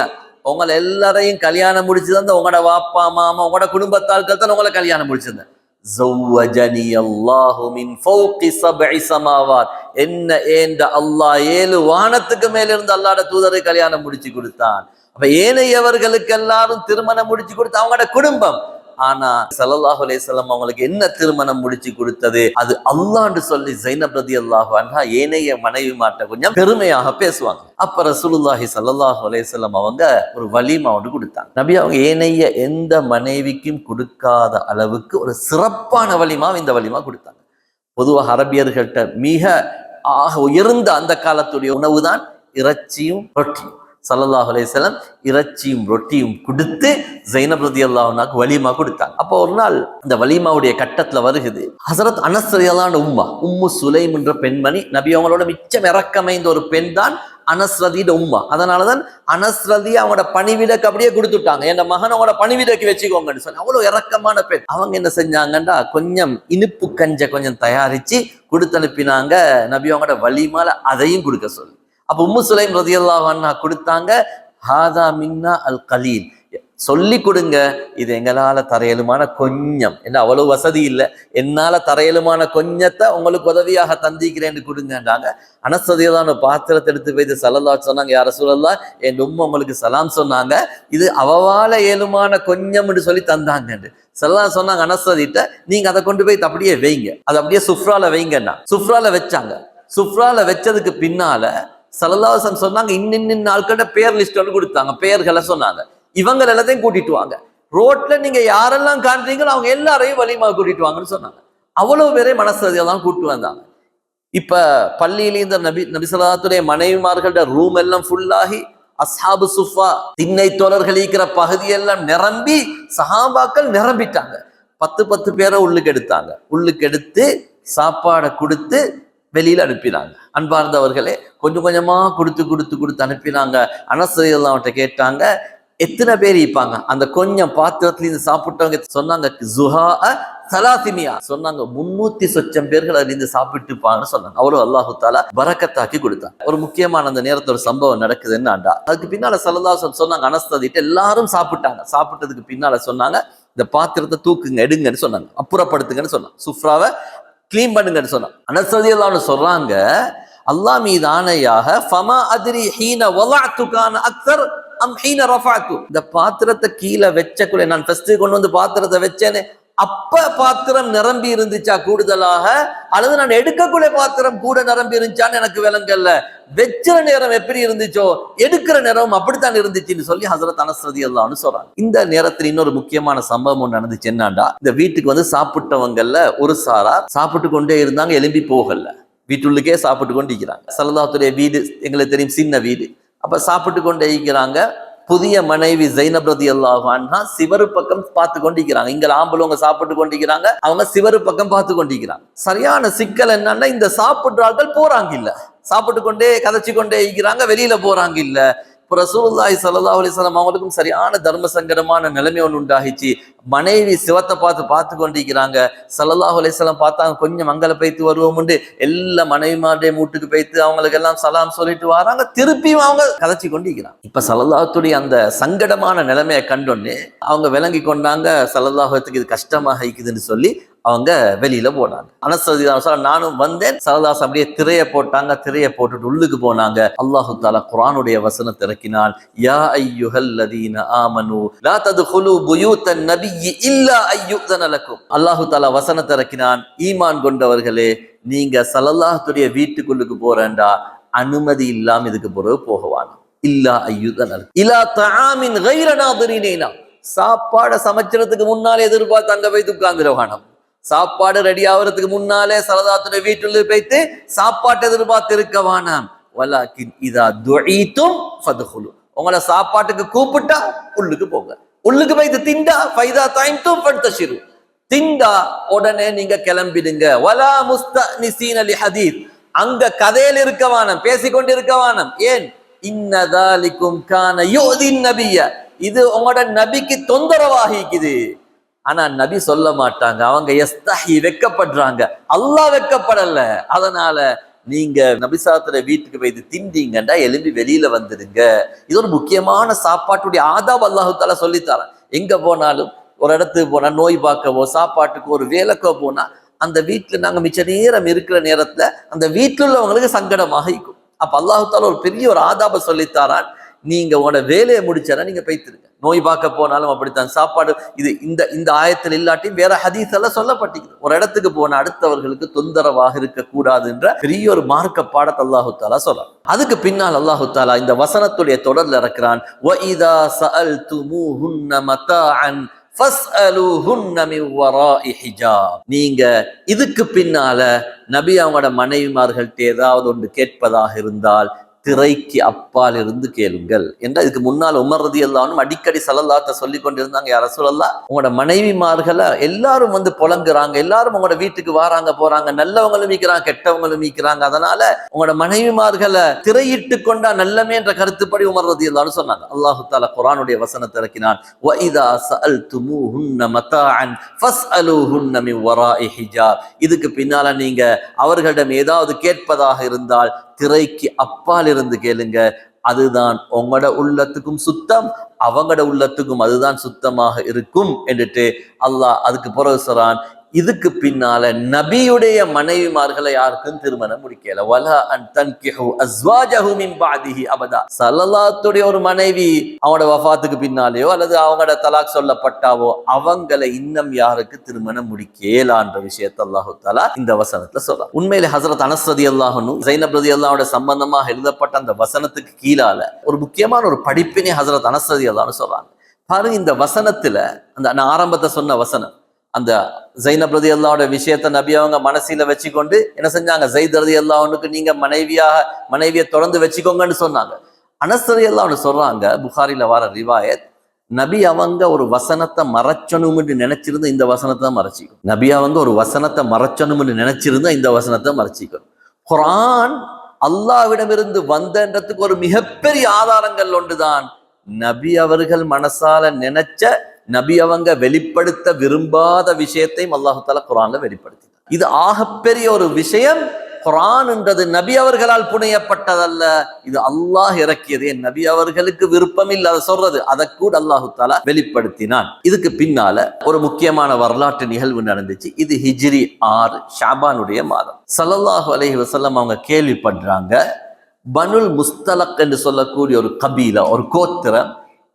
உங்களை எல்லாரையும் கல்யாணம் முடிச்சுதான் உங்களோட வாப்பா மாமா உங்களோட குடும்பத்தாட்கள் தான் உங்களை கல்யாணம் முடிச்சிருந்தேன். ஸௌவஜனி அல்லாஹு மின் ஃபௌகி சப்இ ஸமாவாத், என்ன ஏண்ட அல்லாஹ் 7 வானத்துக்கு மேல இருந்து அல்லாஹ்வோட தூதரை கல்யாணம் முடிச்சு கொடுத்தான். அப்ப ஏனையவர்களுக்கு எல்லாரும் திருமணம் முடிச்சு கொடுத்து அவங்களோட குடும்பம். ஆனா ஸல்லல்லாஹு அலைஹி வஸல்லம் அவங்களுக்கு என்ன திருமணம் முடிச்சு கொடுத்தது, அது அல்லாஹ்னு சொல்லி ஸைனப் ரலியல்லாஹு அன்ஹா ஏனைய மனைவி மாட்ட கொஞ்சம் பெருமையாக பேசுவாங்க. அப்ப ரசூலுல்லாஹி ஸல்லல்லாஹு அலைஹி வஸல்லம் அவங்க ஒரு வலிமா ஒன்று கொடுத்தாங்க. நபி அவங்க ஏனைய எந்த மனைவிக்கும் கொடுக்காத அளவுக்கு ஒரு சிறப்பான வலிமா இந்த வலிமா கொடுத்தாங்க. பொதுவாக அரபியர்கள்ட்ட மிக உயர்ந்த அந்த காலத்துடைய உணவு தான் இறைச்சியும் ரொட்டியும். ஸல்லல்லாஹு அலைஹி வஸல்லம் இறைச்சியும் ரொட்டியும் கொடுத்து ஸைனப் ரலியல்லாஹு அன்ஹாக்கு வலிமா கொடுத்தாங்க. அப்போ ஒரு நாள் இந்த வலிமாவுடைய கட்டத்துல வருகுது, ஹஸரத் அனஸ் ரலியல்லாஹு உம்மு சுலைம் என்ற பெண்மணி, நபி அவங்களோட மிச்சம் இறக்கமைந்த ஒரு பெண் தான் அனஸ் ரதியோட உம்மா. அதனாலதான் அனஸ் ரதி அவங்களோட பணிவிடக்கு அப்படியே கொடுத்துட்டாங்க, என் மகன் அவங்களோட பணிவிடக்கு வச்சுக்கோங்கன்னு சொல்லி. அவ்வளவு இறக்கமான பெண். அவங்க என்ன செஞ்சாங்கன்னா கொஞ்சம் இனிப்பு கஞ்ச கொஞ்சம் தயாரிச்சு கொடுத்து அனுப்பினாங்க. நபி அவங்களோட வலிமால அதையும் கொடுக்க சொல்லி. அப்ப உம்மு சுலைம் ரலியல்லாஹு அன்ஹா கொடுத்தாங்க. ஹாதா மின்னா அல் கலீல், சொல்லி கொடுங்க, இது எங்களால தரையலுமான கொஞ்சம், என்ன அவ்வளவு வசதி இல்லை, என்னால தரையலுமான கொஞ்சத்தை உங்களுக்கு உதவியாக தந்திக்கிறேன்னு கொடுங்கன்றாங்க. அனஸ் ரலியல்லாஹு பாத்திரத்தை எடுத்து போய் ஸல்லல்லாஹு அலைஹி சொன்னாங்க, யா ரசூலல்லாஹ், என் உம்மா உங்களுக்கு சலாம் சொன்னாங்க, இது அவவால ஏழுமான கொஞ்சம்னு சொல்லி தந்தாங்க. ஸல்லல்லாஹு சொன்னாங்க அனஸ் ரலிட்ட, நீங்க அதை கொண்டு போய் அப்படியே வைங்க, அதை அப்படியே சுஃப்ரால வைங்கன்னா. சுஃப்ரால வச்சாங்க. சுஃப்ரால வச்சதுக்கு பின்னால ஸல்லல்லாஹு அலைஹி சொன்னாங்க, இன்னின் ஆட்களோட பேர் லிஸ்ட் ஒன்று கொடுத்தாங்க, பெயர்களை சொன்னாங்க, இவங்க எல்லாத்தையும் கூட்டிட்டு வாங்க, ரோட்ல நீங்க யாரெல்லாம் காண்றீங்களோ அவங்க எல்லாரையும் வலிமா கூட்டிட்டு வாங்கன்னு சொன்னாங்க. அவ்வளவு பேரே மனசதியெல்லாம் கூட்டு வந்தாங்க. இப்ப பள்ளியில இந்த நபி ஸல்லல்லாஹுடைய மனைவிமார்களோட ரூம் எல்லாம் ஃபுல்லாகி அஸ்ஹாபு சுஃபா திண்ணை தோழர்கள் இருக்கிற பகுதியெல்லாம் நிரம்பி சஹாபாக்கள் நிரம்பிட்டாங்க. 10 பேரை உள்ளுக்கு எடுத்தாங்க. உள்ளுக்கு எடுத்து சாப்பாடை கொடுத்து வெளியில அனுப்பினாங்க. அன்பார்ந்தவர்களே, கொஞ்சம் கொஞ்சமா கொடுத்து அனுப்பினாங்க. அனஸ் ரலியல்லாஹு அன்ஹு கேட்டாங்க, எத்தனை பேர் இருப்பாங்க? அந்த கொஞ்சம் பாத்திரத்துல இருந்து சாப்பிட்டவங்க சொன்னாங்க, ஜுஹா சலாசிமியா சொன்னாங்க, 300 சொச்சம் பேர்கள் அதுல இருந்து சாப்பிட்டுப்பாங்கன்னு சொன்னாங்க. அவரும் அல்லாஹு தாலா பரக்கத்தாக்கி கொடுத்தாங்க. ஒரு முக்கியமான அந்த நேரத்துல ஒரு சம்பவம் நடக்குது. என்னண்டா, அதுக்கு பின்னால ஸல்லல்லாஹு அலைஹி வஸல்லம் சொன்னாங்க, அனஸ் ரலியல்லாஹு எல்லாரும் சாப்பிட்டாங்க. சாப்பிட்டதுக்கு பின்னால சொன்னாங்க, இந்த பாத்திரத்தை தூக்குங்க, எடுங்கன்னு சொன்னாங்க, அப்புறப்படுத்துங்கன்னு சொன்னாங்க, சுஃப்ராவை கிளீன் பண்ணுங்கன்னு சொன்னாங்க. அனஸ் ரலியல்லாஹு சொல்றாங்க, அல்லாஹ் மீது ஆணையாக, ஃபமா அத்ரி ஹீன வலஅது கான அக்ஸர் அம் ஹீன ரஃபஅது, இந்த பாத்திரத்தை கீழே வெச்சக்குள்ள, நான் ஃபர்ஸ்ட் கொண்டு வந்து பாத்திரத்தை வெச்சேனே அப்ப பாத்திரம் நிரம்பி இருந்துச்சா கூடுதலாக, அல்லது நான் எடுக்கக்கூடிய பாத்திரம் கூட நிரம்பி இருந்துச்சான்னு எனக்கு விளங்கல்ல, வெச்சுற நேரம் எப்படி இருந்துச்சோ எடுக்கிற நேரம் அப்படித்தான் இருந்துச்சுன்னு சொல்லி ஹஸரத் அனஸ் ரலியல்லாஹு சொல்றாங்க. இந்த நேரத்தில் இன்னொரு முக்கியமான சம்பவம் ஒன்று நடந்துச்சு. என்னண்டா, இந்த வீட்டுக்கு வந்து சாப்பிட்டவங்கல்ல ஒரு சாரார் சாப்பிட்டு கொண்டே இருந்தாங்க, எழும்பி போகல, வீட்டுள்ளுக்கே சாப்பிட்டு கொண்டு இருக்கிறாங்க. ஸல்லல்லாஹுடைய வீடு எங்களுக்கு தெரியும், சின்ன வீடு. அப்ப சாப்பிட்டு கொண்டே இருக்கிறாங்க. புதிய மனைவி ஸைனப் ரலியல்லாஹு அன்ஹா சிவரு பக்கம் பார்த்து கொண்டிருக்கிறாங்க. இங்க ஆம்பளவங்க சாப்பிட்டு கொண்டிருக்கிறாங்க, அவங்க சிவரு பக்கம் பார்த்து கொண்டிருக்கிறாங்க. சரியான சிக்கல் என்னன்னா, இந்த சாப்பிடுறார்கள் போறாங்க இல்ல, சாப்பிட்டு கொண்டே கதைச்சு கொண்டே இருக்கிறாங்க, வெளியில போறாங்க இல்ல. இப்போ ரசூலுல்லாஹி ஸல்லல்லாஹு அலைஹி வஸல்லம் அவங்களுக்கும் சரியான தர்ம சங்கடமான நிலைமை ஒன்று உண்டாகிச்சு. மனைவி சிவத்தை பார்த்து கொண்டிருக்கிறாங்க. ஸல்லல்லாஹு அலைஹி வஸல்லம் பார்த்தாங்க, கொஞ்சம் மங்கள பைத்து வருவோம்னு எல்லா மனைவிமாருடைய மூட்டுக்கு பைத்து அவங்களுக்கு எல்லாம் சலாம் சொல்லிட்டு வராங்க. திருப்பியும் அவங்க கதைச்சி கொண்டிருக்கிறாங்க. இப்ப ஸல்லல்லாஹுடைய அந்த சங்கடமான நிலைமையை கண்டோன்னே அவங்க விளங்கி கொண்டாங்க, ஸல்லல்லாஹுக்கு இது கஷ்டமாக இருக்குதுன்னு சொல்லி அவங்க வெளியில போனாங்க. அனஸ் ரலியல்லாஹு அன்ஹு நானும் வந்தேன். ஸல்லல்லாஹு அப்படியே திரையை போட்டாங்க. திரையை போட்டுட்டு உள்ளுக்கு போனாங்க. அல்லாஹு தஆலா குர்ஆனுடைய வசனத்தை இறக்கினான், யா அய்யுஹல்லதீன ஆமனு லா தத்குலு புயூத்தன் நபிய்யி இல்லா அய்யுதன லக்கும். அல்லாஹு தஆலா வசனத்தை இறக்கினான், ஈமான் கொண்டவர்களே, நீங்க ஸல்லல்லாஹுடைய வீட்டுக்குள்ளுக்கு போறேன்டா அனுமதி இல்லாம இதுக்கு பிறகு போகவானா, இல்லா அய்யுதன லக்கும் இலா தஆமின் கைர நாதிரினா, சாப்பாடை சமைக்கிறதுக்கு முன்னாலே எதிர்பார்த்து அங்க போய் உட்கார்ந்துருவானாம். சாப்பாடு ரெடி ஆகிறதுக்கு முன்னாலே ஸல்லல்லாஹுடைய வீட்டுள்ள போய்த்து சாப்பாட்டை எதிர்பார்த்து இருக்கவானாம். வலாக்கின் இதா துஈதும் ஃபத்ஹுலு, உங்களை சாப்பாட்டுக்கு கூப்பிட்டா உள்ளுக்கு போங்க, உள்ளுக்கு போய்த்து திண்டா ஃபைதா தைம்தும் ஃபன்தஷிரு, திண்டா உடனே நீங்க கிளம்பிடுங்க. வலா முஸ்தனிஸீன லிஹதீத், அங்க கதையில் இருக்கவானம், பேசிக்கொண்டு இருக்கவானம். ஏன், இன்னதாலிக்கும் கான யுதின் நபிய, இது உங்களோட நபிக்கு தொந்தரவாகிக்குது. ஆனா நபி சொல்ல மாட்டாங்க, அவங்க யஸ்தஹி, வெக்கப்படுறாங்க, அல்லாஹ் வெக்கப்படல. அதனால நீங்க நபிசாத்துல வீட்டுக்கு போய் திண்டீங்கண்டா எழும்பி வெளியில வந்துடுங்க. இது ஒரு முக்கியமான சாப்பாட்டுடைய ஆதாப் அல்லாஹு தஆலா சொல்லித்தாரன். எங்க போனாலும், ஒரு இடத்துக்கு போனா, நோய் பார்க்கவோ சாப்பாட்டுக்கு ஒரு வேலைக்கோ போனா, அந்த வீட்டுல நாங்க மிச்ச நேரம் இருக்கிற நேரத்துல அந்த வீட்டுல உள்ளவங்களுக்கு சங்கடமாக இருக்கும். அப்ப அல்லாஹு தஆலா ஒரு பெரிய ஒரு ஆதாப சொல்லித்தாரான். நீங்க உங்களோட வேலையை முடிச்சாலும் நீங்க போய்த்திருங்க. நோய் பார்க்க போனாலும் அப்படித்தான். சாப்பாடு இது இந்த இந்த ஆயத்தில் இல்லாட்டியும் வேற ஹதீஸ் எல்லாம் சொல்லப்பட்டிருக்கு. ஒரு இடத்துக்கு போன அடுத்தவர்களுக்கு தொந்தரவாக இருக்கக்கூடாது என்ற பெரிய ஒரு மார்க்க பாடத்தை அல்லாஹு தாலா சொல்றான். அதுக்கு பின்னால் அல்லாஹு தாலா இந்த வசனத்துடைய தொடர்ல இருக்கிறான், வஇதா சஅல்துமூஹுன்ன மதாஅன் ஃபஸ்அலூஹுன்ன மின் வராஇ ஹிஜாப். நீங்க இதுக்கு பின்னால நபி அவங்களோட மனைவிமார்கள்ட்ட ஏதாவது ஒன்று கேட்பதாக இருந்தால் திரைக்கு அப்பால் இருந்து கேளுங்கள் என்ற. இதுக்கு முன்னால் உமர் ரலியல்லாஹு அன்ஹு அடிக்கடி ஸல்லல்லாஹு சொல்லி கொண்டிருந்தாங்க, யா ரசூலல்லாஹ், உங்களோட மனைவிமார்களை எல்லாரும் வந்து புலங்குறாங்க, எல்லாரும் உங்களோட வீட்டுக்கு வராங்க போறாங்க, நல்லவங்களும் மீக்கிறாங்க கெட்டவங்களும் மீக்கிறாங்க, அதனால உங்களோட மனைவிமார்களை திரையிட்டு கொண்டா நல்லமே என்ற கருத்துப்படி உமர் ரலியல்லாஹு அன்ஹு சொன்னாங்க. அல்லாஹு தஆலா குர்ஆனுடைய வசனத்தை இறக்கினான், வஇதா சஅல்துமூஹுன்ன மதாஅன் ஃபஸ்அலூஹுன்ன மின் வராஇ ஹிஜாப். இதுக்கு பின்னால நீங்க அவர்களிடம் ஏதாவது கேட்பதாக இருந்தால் திரைக்கு அப்பால் இருந்து கேளுங்க, அதுதான் உங்களோட உள்ளத்துக்கும் சுத்தம், அவங்களோட உள்ளத்துக்கும் அதுதான் சுத்தமாக இருக்கும் என்றுட்டு அல்லாஹ் அதுக்கு பிறகு சொல்றான். இதுக்கு பின்னால நபியுடைய மனைவிமார்களை யாருக்கும் திருமணம் முடிக்கல. வலா அன் தன்கிஹு அஸ்வாஜஹு மின் பஅதிஹி அபதா. ஸல்லல்லாஹுடைய ஒரு மனைவி அவங்களோட வஃபாத்துக்கு பின்னாலேயோ அல்லது அவங்களோட தலாக் சொல்லப்பட்டாவோ அவங்களை இன்னும் யாருக்கு திருமணம் முடிக்கலான்ற விஷயத்தை அல்லாஹு தஆலா இந்த வசனத்துல சொல்றான். உண்மையிலே ஹஸரத் அனஸ் ரலியல்லாஹு அன்ஹு ஸைனப் ரலியல்லாஹுவோட சம்பந்தமாக எழுதப்பட்ட அந்த வசனத்துக்கு கீழால ஒரு முக்கியமான ஒரு படிப்பினை ஹஸரத் அனஸ் ரலியல்லாஹு அன்ஹு சொல்றாங்க. பாருங்க, இந்த வசனத்துல அந்த நான் ஆரம்பத்தை சொன்ன வசனம், அந்த ஸைனப் ரலியல்லாஹுவோட விஷயத்தை நபி அவங்க மனசில வச்சுக்கொண்டு என்ன செஞ்சாங்க, ஸைத் ரலியல்லாஹு அன்ஹுக்கு நீங்க மனைவியை தொடர்ந்து வச்சுக்கோங்கன்னு சொன்னாங்க. அனஸ் ரலியல்லாஹு அன்ஹு சொல்றாங்க, புகாரில வர ரிவாயத், நபி அவங்க ஒரு வசனத்தை மறைச்சணும்னு நினைச்சிருந்த இந்த வசனத்தை தான் மறைச்சிக்கும். நபி அவங்க ஒரு வசனத்தை மறைச்சணும்னு நினைச்சிருந்தா இந்த வசனத்தை மறைச்சிக்கும். குர்ஆன் அல்லாஹ்விடமிருந்து வந்தன்றதுக்கு ஒரு மிகப்பெரிய ஆதாரங்கள் ஒன்றுதான் நபி அவர்கள் மனசால நினைச்ச, நபி அவங்க வெளிப்படுத்த விரும்பாத விஷயத்தையும் அல்லாஹு தஆலா குர்ஆன்ல வெளிப்படுத்தி. இது ஆகப்பெரிய ஒரு விஷயம். குர்ஆன்ன்றது நபி அவர்களால் புனையப்பட்டதல்ல, இது அல்லாஹ் இறக்கியது. நபி அவர்களுக்கு விருப்பம் இல்லை அதை சொல்றது, அதை கூட அல்லாஹு தஆலா வெளிப்படுத்தினான். இதுக்கு பின்னால ஒரு முக்கியமான வரலாற்று நிகழ்வு நடந்துச்சு. இது ஹிஜ்ரி 6 ஷாபானுடைய மாதம். ஸல்லல்லாஹு அலைஹி வஸல்லம் அவங்க கேள்விப்படுறாங்க, பனுல் முஸ்தலக் என்று சொல்லக்கூடிய ஒரு கபீலா, ஒரு கோத்திரம்,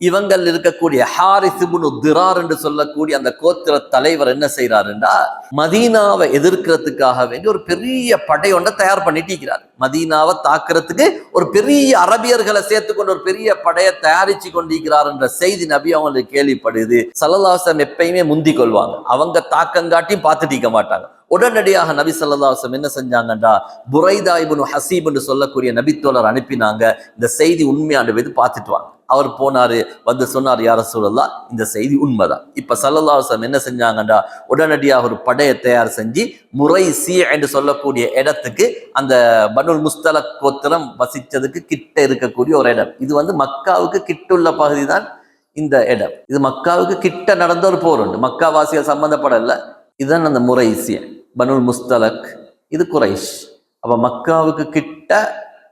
இவங்கள் இருக்கக்கூடிய ஹாரிஸ் இப்னு திரார் என்று சொல்லக்கூடிய அந்த கோத்திர தலைவர் என்ன செய்யறாருன்னா, மதீனாவை எதிர்க்கிறதுக்காக வேண்டி ஒரு பெரிய படை ஒன்றை தயார் பண்ணிட்டு இருக்கிறார். மதீனாவை தாக்குறதுக்கு ஒரு பெரிய அரபியர்களை சேர்த்துக்கொண்டு ஒரு பெரிய படையை தயாரிச்சு கொண்டிருக்கிறார் என்ற செய்தி நபி அவங்களுக்கு கேள்விப்படுது. ஸல்லல்லாஹு அலைஹி வஸல்லம் எப்பயுமே முந்தி கொள்வாங்க, அவங்க தாக்கங்காட்டியும் பார்த்துட்டு இருக்க மாட்டாங்க. உடனடியாக நபி ஸல்லல்லாஹு அலைஹி வஸல்லம் என்ன செஞ்சாங்கண்டா, புரைதா இப்னு ஹசீப் என்று சொல்லக்கூடிய நபித்தோழர் அனுப்பினாங்க, இந்த செய்தி உண்மையாண்டு போய் பார்த்துட்டு வாங்க. அவர் போனாரு, வந்து சொன்னார், யா ரசூலல்லாஹ், இந்த செய்தி உண்மைதான். இப்ப ஸல்லல்லாஹு அலைஹி வஸல்லம் என்ன செஞ்சாங்கண்டா, உடனடியாக ஒரு படையை தயார் செஞ்சு முரைசி என்று சொல்லக்கூடிய இடத்துக்கு, அந்த பனுல் முஸ்தலக் கோத்திரம் வசிச்சதுக்கு கிட்ட இருக்கக்கூடிய ஒரு இடம். இது வந்து மக்காவுக்கு கிட்டுள்ள பகுதி தான் இந்த இடம். இது மக்காவுக்கு கிட்ட நடந்த ஒரு போர் உண்டு, மக்கா வாசிகள் சம்பந்தப்படல. இதுதான் அந்த முரைசி, பனுல் முஸ்தலக், இது குரைஷ். அப்ப மக்காவுக்கு கிட்ட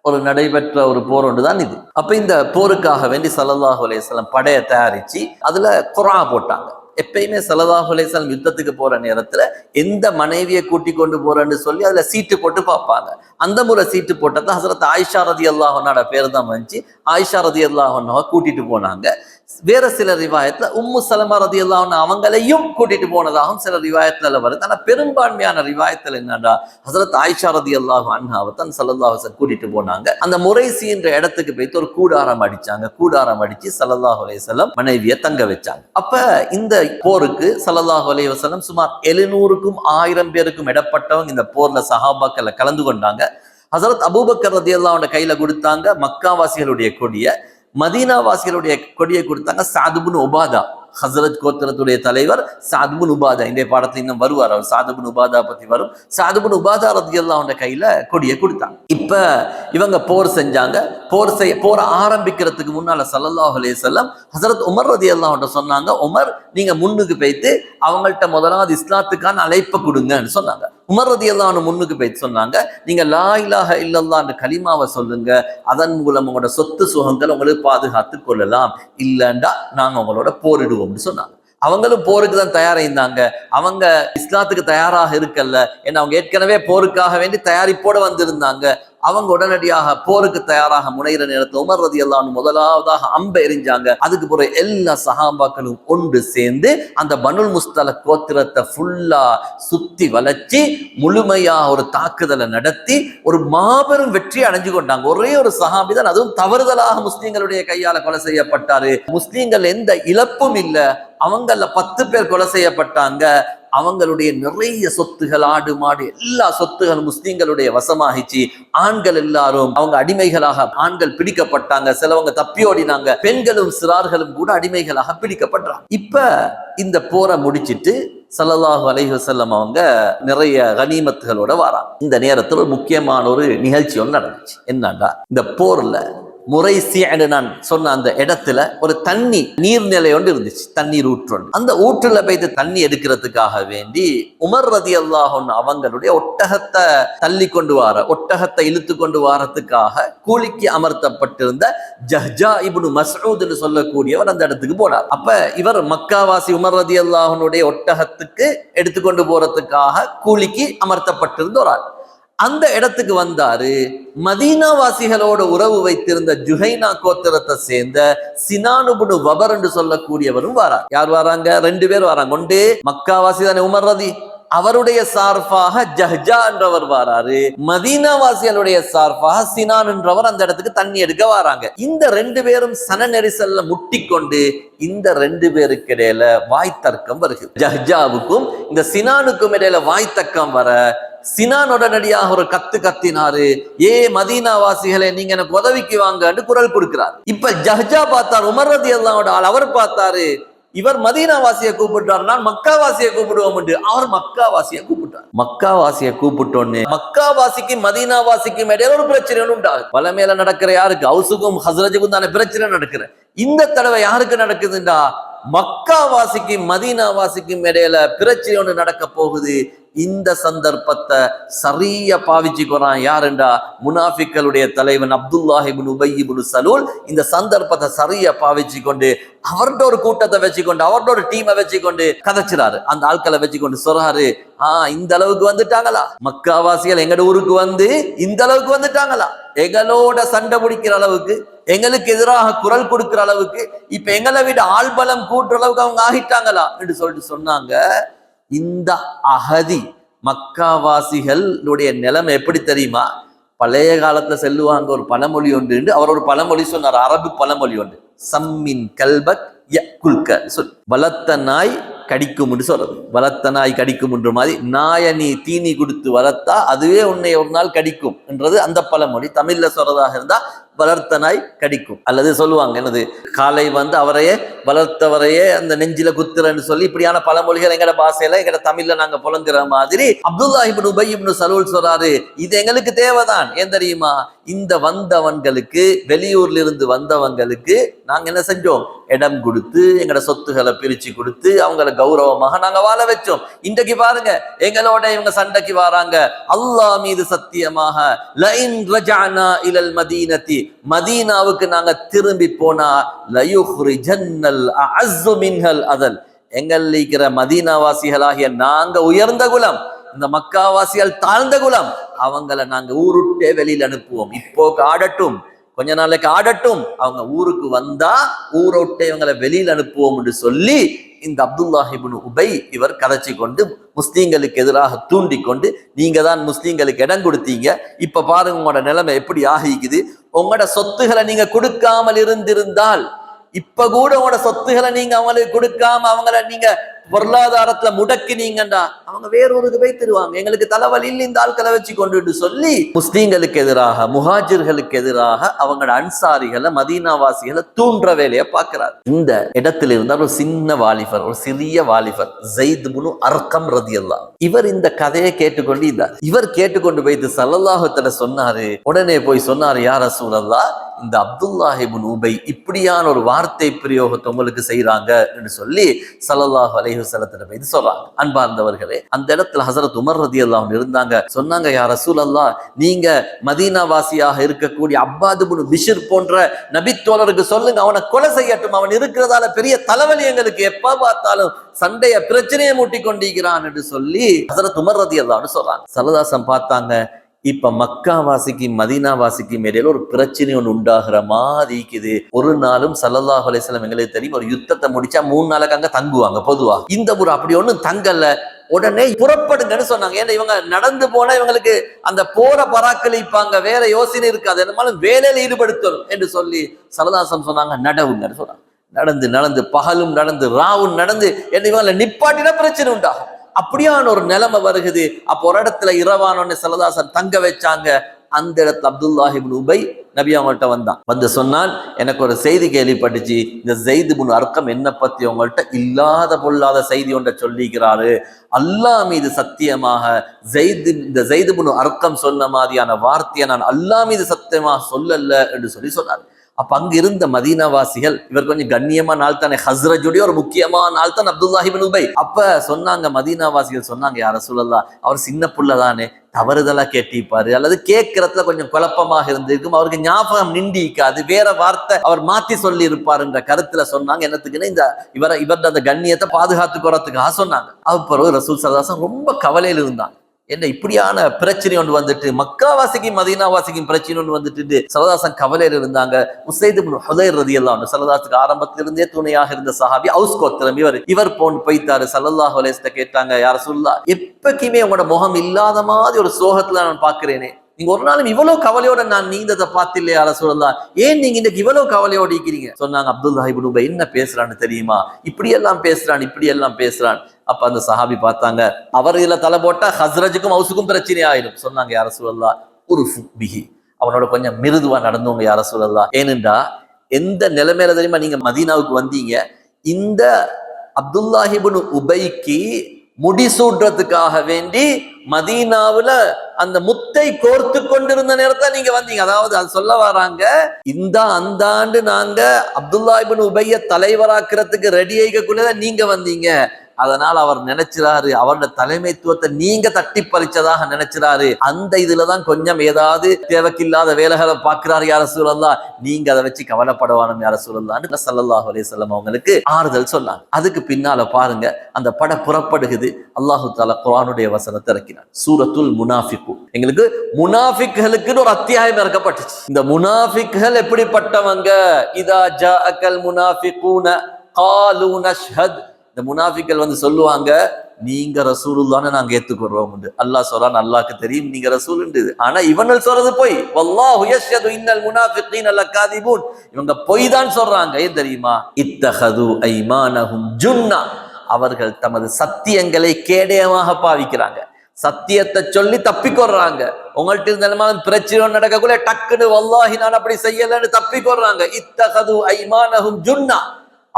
ஒரு நடைபெற்ற ஒரு போர் ஒன்று தான் இது. அப்ப இந்த போருக்காக வேண்டி ஸல்லல்லாஹு அலைஹி வஸல்லம் படையை தயாரிச்சு அதுல குர்ஆ போட்டாங்க. எப்பயுமே ஸல்லல்லாஹு அலைஹி வஸல்லம் யுத்தத்துக்கு போற நேரத்துல எந்த மனைவியை கூட்டி கொண்டு போறேன்னு சொல்லி அதுல சீட்டு போட்டு பார்ப்பாங்க. அந்த முறை சீட்டு போட்டதான் ஹஸரத் ஆயிஷா ரலியல்லாஹு அன்ஹா பேர் தான் வந்துச்சு. ஆயிஷா ரலியல்லாஹு அன்ஹா கூட்டிட்டு போனாங்க. வேற சில ரிவாயத்துல உம்மு சலமா ரலியல்லாஹு அன்ஹா அவங்களையும் கூட்டிட்டு போனதாகவும் சில ரிவாயத்துல வருது. ஆனா பெரும்பான்மையான ரிவாயத்துல என்னன்னா, ஹஸரத் ஆயிஷா ரலியல்லாஹு அன்ஹாவை தான் ஸல்லல்லாஹு அலைஹி வஸல்லம் கூட்டிட்டு போனாங்க. அந்த முரைசி என்ற இடத்துக்கு போயிட்டு ஒரு கூடாரம் அடிச்சாங்க. கூடாரம் அடிச்சு ஸல்லல்லாஹு அலைஹி வஸல்லம் மனைவியை தங்க வச்சாங்க. அப்ப இந்த போருக்கு ஸல்லல்லாஹு அலைஹி வஸல்லம் சுமார் 700க்கும் 1000 பேருக்கும் இடப்பட்டவங்க இந்த போர்ல சஹாபாக்கள்ல கலந்து கொண்டாங்க. ஹஸரத் அபூபக்கர் ரலியல்லாஹு அன்ஹு கையில கொடுத்தாங்க மக்காவாசிகளுடைய கொடியை, மதீனா வாசிகளுடைய கொடியை கொடுத்தாங்க சஅத் இப்னு உபாதா. ஹஸரத் கோத்திரத்துடைய தலைவர் சஅத் இப்னு உபாதா, இந்த பாடத்துல இன்னும் வருவார், அவர் சஅத் இப்னு உபாதா பத்தி வரும். சஅத் இப்னு உபாதா ரலியல்லாஹு அன்ஹு கையில கொடியை கொடுத்தாங்க. இப்ப இவங்க போர் செஞ்சாங்க. போர் ஆரம்பிக்கிறதுக்கு முன்னால ஸல்லல்லாஹு அலைஹி வஸல்லம் ஹஸரத் உமர் ரலியல்லாஹு அன்ஹு சொன்னாங்க, உமர் நீங்க முன்னுக்கு போயிட்டு அவங்கள்ட்ட முதலாவது இஸ்லாத்துக்கான அழைப்பை கொடுங்கன்னு சொன்னாங்க. உமர் ரலியல்லாஹு அன்ஹு முன்னுக்கு போயிட்டு சொன்னாங்க, நீங்க லா இலாஹ இல்லல்லாஹ் என்ற கலிமாவை சொல்லுங்க, அதன் மூலம் உங்களோட சொத்து சுகங்கள் உங்களுக்கு பாதுகாத்து கொள்ளலாம், இல்லைண்டா நாங்க உங்களோட போரிடுவோம்னு சொன்னாங்க. அவங்களும் போருக்கு தான் தயாராயிருந்தாங்க. அவங்க இஸ்லாத்துக்கு தயாராக இருக்கல்ல, ஏன்னா அவங்க ஏற்கனவே போருக்காக வேண்டி தயாரிப்போட வந்திருந்தாங்க. அவங்க உடனடியாக போருக்கு தயாராக முனைகிற நேரத்தில் உமர் ரலியல்லாஹு அன்ஹு முதலாவதாக அம்பை எறிஞ்சாங்க. அதுக்கு பிறகு எல்லா சஹாபாக்களும் ஒன்று சேர்ந்து அந்த பனுல் முஸ்தலக் கோத்திரத்தை ஃபுல்லா சுத்தி வளைச்சி முழுமையாக ஒரு தாக்குதலை நடத்தி ஒரு மாபெரும் வெற்றி அடைஞ்சு கொண்டாங்க. ஒரே ஒரு சஹாபி தான், அதுவும் தவறுதலாக முஸ்லிம்களுடைய கையால கொலை செய்யப்பட்டாரு. முஸ்லிம்கள் எந்த இழப்பும் இல்ல, அவங்கள 10 பேர் கொலை செய்யப்பட்டாங்க. அவங்களுடைய நிறைய சொத்துகள், ஆடு மாடு எல்லா சொத்துகளும் முஸ்லிம்களுடைய வசமாகிச்சு. ஆண்கள் எல்லாரும் அவங்க அடிமைகளாக ஆண்கள் பிடிக்கப்பட்டாங்க. சிலவங்க தப்பியோடினாங்க. பெண்களும் சிறார்களும் கூட அடிமைகளாக பிடிக்கப்பட்டாங்க. இப்ப இந்த போரை முடிச்சிட்டு ஸல்லல்லாஹு அலைஹி வஸல்லம் அவங்க நிறைய கனிமத்துகளோட வராங்க. இந்த நேரத்தில் ஒரு முக்கியமான ஒரு நிகழ்ச்சி ஒன்று நடந்துச்சு. என்னன்னா, இந்த போர்ல முறைசின்னு நான் சொன்ன அந்த இடத்துல ஒரு தண்ணி நீர்நிலை ஒன்று இருந்துச்சு, தண்ணீர் ஊற்று. அந்த ஊற்றுல போயிட்டு தண்ணி எடுக்கிறதுக்காக வேண்டி உமர் ரலியல்லாஹு அன்ஹு அவங்களுடைய ஒட்டகத்தை தள்ளி கொண்டு வர, ஒட்டகத்தை இழுத்து கொண்டு வரத்துக்காக கூலிக்கு அமர்த்தப்பட்டிருந்த ஜஹ்ஜா இப்னு மஸ்ஊத்னு சொல்லக்கூடியவர் அந்த இடத்துக்கு போனார். அப்ப இவர் மக்காவாசி உமர் ரலியல்லாஹு அன்ஹுடைய ஒட்டகத்துக்கு எடுத்துக்கொண்டு போறதுக்காக கூலிக்கு அமர்த்தப்பட்டிருந்த ஒரு ஆள். அந்த இடத்துக்கு வந்தாரு. மதீனாவாசிகளோட உறவு வைத்திருந்த ஜுஹைனா கோத்திரத்தை சேர்ந்த சினான் இப்னு வபர் என்று சொல்லக்கூடியவரும் வரார். யார் வராங்க? 2 பேர் வராங்க. ஒன்று மக்காவாசி தானே உமர் ரதி, அவருடைய சார்பாக ஜஹ்ஜா என்றவர் வராரு. மதீனாவாசிகளுடைய சார்பாக சினான் என்றவர் அந்த இடத்துக்கு தண்ணி எடுக்க வராங்க. இந்த 2 பேரும் சன நெரிசல்ல முட்டிக்கொண்டு இந்த 2 பேருக்கு இடையில வாய்த்தர்க்கம் வருகிறது. ஜஹ்ஜாவுக்கும் இந்த சினானுக்கும் இடையில வாய்த்தர்க்கம் வர சினான் உடனடியாக ஒரு கத்தினாரு. மதீனாவாசிகளே, நீங்க எனக்கு உதவிக்கு வாங்கன்னு குரல் கொடுக்கிறார். இப்ப ஜஹ்ஜா பார்த்தார், உமர் ரலியல்லாஹு அன்ஹு ஆள். அவர் பார்த்தாரு, இவர் மதீனாவாசியை கூப்பிட்டார், நான் மக்காவாசியை கூப்பிடுவோம் என்று. அவர் மக்காவாசியை கூப்பிட்டார். மக்காவாசியை கூப்பிட்டோன்னு மக்காவாசிக்கும் மதீனாவாசிக்கும் இடையில ஒரு பிரச்சனை உண்டாகுது. வலமேல நடக்கிற யாருக்கு? ஹவுஸுக்கும் ஹஸ்ரஜுக்கும் தானே பிரச்சனை நடக்கிற. இந்த தடவை யாருக்கு நடக்குதுண்டா? மக்காவாசிக்கும் மதீனாவாசிக்கும் இடையில பிரச்சனை ஒன்று நடக்க போகுது. இந்த சந்தர்ப்பத்தை சரியா பாவிச்சுக்கிறான் யாருண்டா? முனாஃபிக்களுடைய தலைவன் அப்துல்லாஹ் இப்னு உபய் இப்னு சலூல். இந்த சந்தர்ப்பத்தை சரியா பாவிச்சு கொண்டு அவர்கிட்ட ஒரு கூட்டத்தை வச்சுக்கொண்டு, அவர்கிட்ட ஒரு டீமை வச்சுக்கொண்டு கதைச்சிறாரு. அந்த ஆட்களை வச்சுக்கொண்டு சொல்றாரு, இந்த அளவுக்கு வந்துட்டாங்களா மக்காவாசிகள், எங்கட ஊருக்கு வந்து இந்த அளவுக்கு வந்துட்டாங்களா, எங்களோட சண்டை பிடிக்கிற அளவுக்கு, எங்களுக்கு எதிராக குரல் கொடுக்கிற அளவுக்கு, இப்ப எங்களை விட ஆள்பலம் கூட்டுற அளவுக்கு அவங்க ஆகிட்டாங்களா என்று சொல்லிட்டு சொன்னாங்க. இந்த அகதி மக்காவாசிகளுடைய நிலைமை எப்படி தெரியுமா? பழைய காலத்துல செல்லுவாங்க ஒரு பழமொழி ஒன்று. அவர் ஒரு பழமொழி சொன்னார், அரபு பழமொழி ஒன்று. சம்மின் கல்பக் யக்குல்க சொல், வளர்த்த நாய் கடிக்கும் என்று சொல்றது. வளர்த்த நாய் கடிக்கும் என்ற மாதிரி நாயை நீ தீனி கொடுத்து வளர்த்தா அதுவே உன்னை ஒரு நாள் கடிக்கும் என்றது அந்த பழமொழி. தமிழ்ல சொல்றதாக இருந்தா வளர்த்த நாய் கடிக்கும். அல்லது சொல்லுவாங்க என்னது, காலை வந்து அவரையே வளர்த்தவரையே அந்த நெஞ்சில குத்துறன்னு சொல்லி இப்படியான பழமொழிகள் எங்கட பாஷையில எங்கட தமிழ்ல நாங்க புலங்குற மாதிரி அப்துல்லாஹ் இப்னு உபய் இப்னு சலூல் சொல்றாரு, இது எங்களுக்கு தேவைதான். ஏன் தெரியுமா? இந்த வந்தவங்களுக்கு, வெளியூர்ல இருந்து வந்தவங்களுக்கு நாங்க என்ன செஞ்சோம்? இடம் கொடுத்து எங்கட சொத்துக்களை பிரிச்சு கொடுத்து அவங்கள கௌரவமாக நாங்க வாழ வச்சோம். இன்றைக்கு பாருங்க, எங்களோட இவங்க சண்டைக்கு வராங்க. அல்லாஹ் மீது சத்தியமாக, லஇன் ரஜஅனா இலல் மதீனதி, மதீனாவுக்கு நாங்க திரும்பி போனா, லயுஹ்ரிஜன்னல் அஅஸ்ஸு மின்ஹல் அதல், எங்கள் இருக்கிற மதீனாவாசிகளாகிய நாங்க உயர்ந்த குலம், இந்த மக்காவாசிகள் தாழ்ந்த குலம், அவங்கள நாங்க ஊருட்டே வெளியில் அனுப்புவோம். இப்போ ஆடட்டும், கொஞ்ச நாளைக்கு ஆடட்டும், அவங்க ஊருக்கு வந்தா ஊரோட்டை இவங்களை வெளியில் அனுப்புவோம் என்று சொல்லி இந்த அப்துல்லாஹ் இப்னு உபை இவர் கதைச்சி கொண்டு முஸ்லீம்களுக்கு எதிராக தூண்டி கொண்டு, நீங்க தான் முஸ்லீம்களுக்கு இடம் கொடுத்தீங்க, இப்ப பாருங்க உங்களோட நிலைமை எப்படி ஆகிக்குது. உங்களோட சொத்துக்களை நீங்க கொடுக்காமல் இருந்திருந்தால், இப்ப கூட உங்களோட சொத்துக்களை நீங்க அவங்களுக்கு கொடுக்காம அவங்கள நீங்க பொருளாதாரத்துல முடக்கினீங்கண்டா அவங்க வேறொருக்கு போய் தருவாங்க. எங்களுக்கு தலைவலியில் இந்த ஆட்களை வச்சு கொண்டு சொல்லி முஸ்லீம்களுக்கு எதிராக, முஹாஜிர்களுக்கு எதிராக அவங்களோட அன்சாரிகளை, மதீனாவாசிகளை தூண்டுற வேலையை பார்க்கிறார். இந்த இடத்துல இருந்தால் ஒரு சின்ன வாலிபர், ஒரு சிறிய வாலிபர், ஸைத் இப்னு அர்கம் ரலியல்லாஹு, இவர் இந்த கதையை கேட்டுக்கொண்டு இருந்தார். இவர் கேட்டுக்கொண்டு போயிட்டு ஸல்லல்லாஹு அலைஹி வஸல்லம் சொன்னாரு. உடனே போய் சொன்னாரு, யா ரசூலல்லாஹ், இந்த அப்துல்லாஹ் இப்னு உபை இப்படியான ஒரு வார்த்தை பிரயோகத்தை உங்களுக்கு செய்யறாங்க என்று சொல்லி ஸல்லல்லாஹு அலைஹி வஸல்லம் போய் சொல்றாங்க. அன்பார்ந்தவர்களே, அந்த இடத்துல ஹஸரத் உமர் ரலியல்லாஹு அன்ஹு இருந்தாங்க. சொன்னாங்க, யா ரசூலல்லாஹ், நீங்க மதீனாவாசியாக இருக்கக்கூடிய அப்பாத் இப்னு பிஷ்ர் போன்ற நபித்தோழருக்கு சொல்லுங்க, அவனை கொலை செய்யட்டும், அவன் இருக்கிறதால பெரிய தலைவலி, எங்களுக்கு எப்ப பார்த்தாலும் சண்டைய பிரச்சனையை மூட்டி கொண்டிருக்கிறான் என்று சொல்லி ஹஸரத் உமர் ரலியல்லாஹு அன்ஹு சொல்றாங்க. ஸல்லல்லாஹு பார்த்தாங்க, இப்ப மக்காவாசிக்கு மதீனாவாசிக்கு இடையில ஒரு பிரச்சனை ஒன்று உண்டாகிற மாதிரி இருக்குது. ஒரு நாளும் ஸல்லல்லாஹு அலைஹி வஸல்லம் எங்களுக்கு தெரியும், ஒரு யுத்தத்தை முடிச்சா 3 நாளைக்கு அங்க தங்குவாங்க பொதுவா. இந்த ஊர் அப்படி ஒன்றும் தங்கல. உடனே புறப்படுங்கன்னு சொன்னாங்க. ஏன்னா இவங்க நடந்து போனா இவங்களுக்கு அந்த போற பராக்களிப்பாங்க, வேற யோசனை இருக்காது, என்னமாலும் வேலையில ஈடுபடுத்தணும் என்று சொல்லி சரதாசம் சொன்னாங்க, நடவுங்கன்னு சொன்னாங்க. நடந்து நடந்து பகலும் நடந்து ராவும் நடந்து என்ன இவங்களை நிப்பாட்டினா பிரச்சனை உண்டாகும். அப்படியான ஒரு நிலைமை வருகுது. அப்போ ஒரு இடத்துல இரவானோன்னு சல்லல்லாஹு தங்க வச்சாங்க. அந்த இடத்துல அப்துல்லாஹ் இப்னு உபை நபி அவங்கள்ட்ட வந்தான். வந்து சொன்னால், எனக்கு ஒரு செய்தி கேள்விப்பட்டுச்சு, இந்த ஸைத் இப்னு அர்கம் என்ன பத்தி அவங்கள்ட்ட இல்லாத பொல்லாத செய்தி ஒன்றை சொல்லிக்கிறாரு. அல்லாஹ் மீது சத்தியமாக இந்த ஸைத் இப்னு அர்கம் சொன்ன மாதிரியான வார்த்தையை நான் அல்லாஹ் மீது சத்தியமாக சொல்லல என்று சொன்னார். அப்ப அங்க இருந்த மதீனாவாசிகள், இவர் கொஞ்சம் கண்ணியமான நாள் தானே, ஹஸ்ரஜுடைய ஒரு முக்கியமான நாள் தான் அப்துல்லாஹ் இப்னு உபை. அப்ப சொன்னாங்க, மதீனாவாசிகள் சொன்னாங்க, யா ரசூலல்லாஹ், அவர் சின்ன புள்ள தானே, தவறுதலா கேட்டிப்பாரு, அல்லது கேட்கறதுல கொஞ்சம் குழப்பமாக இருந்திருக்கும், அவருக்கு ஞாபகம் நிண்டிக்காது, வேற வார்த்தை அவர் மாத்தி சொல்லி இருப்பாருன்ற கருத்துல சொன்னாங்க. என்னத்துக்குன்னு இந்த இவரது அந்த கண்ணியத்தை பாதுகாத்துக்கிறதுக்காக சொன்னாங்க. அப்புறம் ரசூல் ஸல்லல்லாஹு அலைஹி வஸல்லம் ரொம்ப கவலையில் இருந்தாங்க. என்ன இப்படியான பிரச்சனை ஒன்று வந்துட்டு, மக்காவாசிக்கும் மதீனாவாசிக்கும் பிரச்சனை ஒன்று வந்துட்டு சல்லல்லாஹு கவலையில் இருந்தாங்க. உஸைத் இப்னு ஹுதைர் ரலியல்லாஹு அன்ஹு சல்லல்லாஹுக்கு ஆரம்பத்திலிருந்தே துணையாக இருந்த சஹாபி, அவுஸ் கோத்திரம். இவர் போன் போய்த்தாரு. ஸல்லல்லாஹு அலைஹி வஸல்லம் கேட்டாங்க, யா ரசூலுல்லாஹ், எப்பவுமே உங்களோட முகம் இல்லாத மாதிரி ஒரு சோகத்துல நான் பாக்குறேனே, நீங்க ஒரு நாளும் இவ்வளவு கவலையோட நான் நீந்ததை பார்த்தில்லையா ரசூலுல்லாஹ், ஏன் நீங்க இன்னைக்கு இவ்வளவு கவலையோட இருக்கிறீங்க? சொன்னாங்க, அப்துல்லாஹ் இப்னு உபை என்ன பேசுறான்னு தெரியுமா, இப்படி எல்லாம் பேசுறான். அப்ப அந்த சஹாபி பார்த்தாங்க, அவர் இதுல தலை போட்டா ஹஸ்ரஜுக்கும் ஹவுஸுக்கும் பிரச்சனை ஆயிடும். சொன்னாங்க, யா ரசூலுல்லாஹ், உர்ஃபு பிஹி, அவனோட கொஞ்சம் மிருதுவா நடந்தவங்க யா ரசூலுல்லாஹ். ஏனென்றா எந்த நிலைமையில தெரியுமா நீங்க மதீனாவுக்கு வந்தீங்க, இந்த அப்துல்லாஹ் இப்னு உபைக்கு முடிசூடுறதுக்காக வேண்டி மதீனாவுல அந்த முத்தை கோர்த்து கொண்டிருந்த நேரத்தை நீங்க வந்தீங்க. அதாவது அது சொல்ல வராங்க, அந்த ஆண்டு நாங்க அப்துல்லாஹ் இப்னு உபைய தலைவராக்குறதுக்கு ரெடி ஆகிக்கக்குள்ளதான் நீங்க வந்தீங்க. அதனால அவர் நினைச்சிறாரு, அவரோட தலைமைத்துவத்தை நீங்க தட்டி பறிச்சதாக நினைச்சிறாரு. அந்த இதுலதான் கொஞ்சம் ஏதாவது தேவைக்கில்லாத வேலைகளை பார்க்கிறாரு யா ரசூலல்லாஹ், நீங்க அதை வச்சு கவலைப்படவானும் யா ரசூலல்லாஹ்னு ஸல்லல்லாஹு அலைஹி வஸல்லம் அவங்களுக்கு ஆறுதல் சொன்னாங்க. அதுக்கு பின்னால பாருங்க, அந்த பட புறப்படுகிறது. அல்லாஹு தஆலா குர்ஆனுடைய வசனத்தை இறக்கினார், சூரத்துல் முனாஃபிகூன். எங்களுக்கு முனாஃபிக்களுக்கு ஒரு அத்தியாயம் இறக்கப்பட்டுச்சு. இந்த முனாஃபிக்கள் எப்படிப்பட்டவங்க? இதா ஜாஅக்கல் முனாஃபிகூன காலூ நஷ்ஹத், இந்த முனாஃபிக்கள் வந்து சொல்லுவாங்க, நீங்க ரசூலுல்லாஹ்னு நாங்க ஏத்துக்கொள்றோம். அல்லாஹ் சொல்றான், அல்லாஹ்க்கு தெரியும் நீங்க ரசூலுண்டு. ஆனா இவங்க சொல்றது பொய். வல்லாஹு யஷ்ஹது இன்னல் முனாஃபிகீன லகாதிபூன், இவங்க பொய் தான் சொல்றாங்க. ஏன் தெரியுமா? இத்தஹது ஐமானஹும் ஜுன்னா, அவர்கள் தமது சத்தியங்களை கேடயமாக பாவிக்கிறாங்க. சத்தியத்தை சொல்லி தப்பிக்கொள்றாங்க. உங்கள்ட்ட இருந்தாலும் பிரச்சனை நடக்கக்குள்ள டக்குன்னு வல்லாஹி நான் அப்படி செய்யலன்னு தப்பிக்கொள்றாங்க. இத்தஹது ஐமானஹும் ஜுன்னா,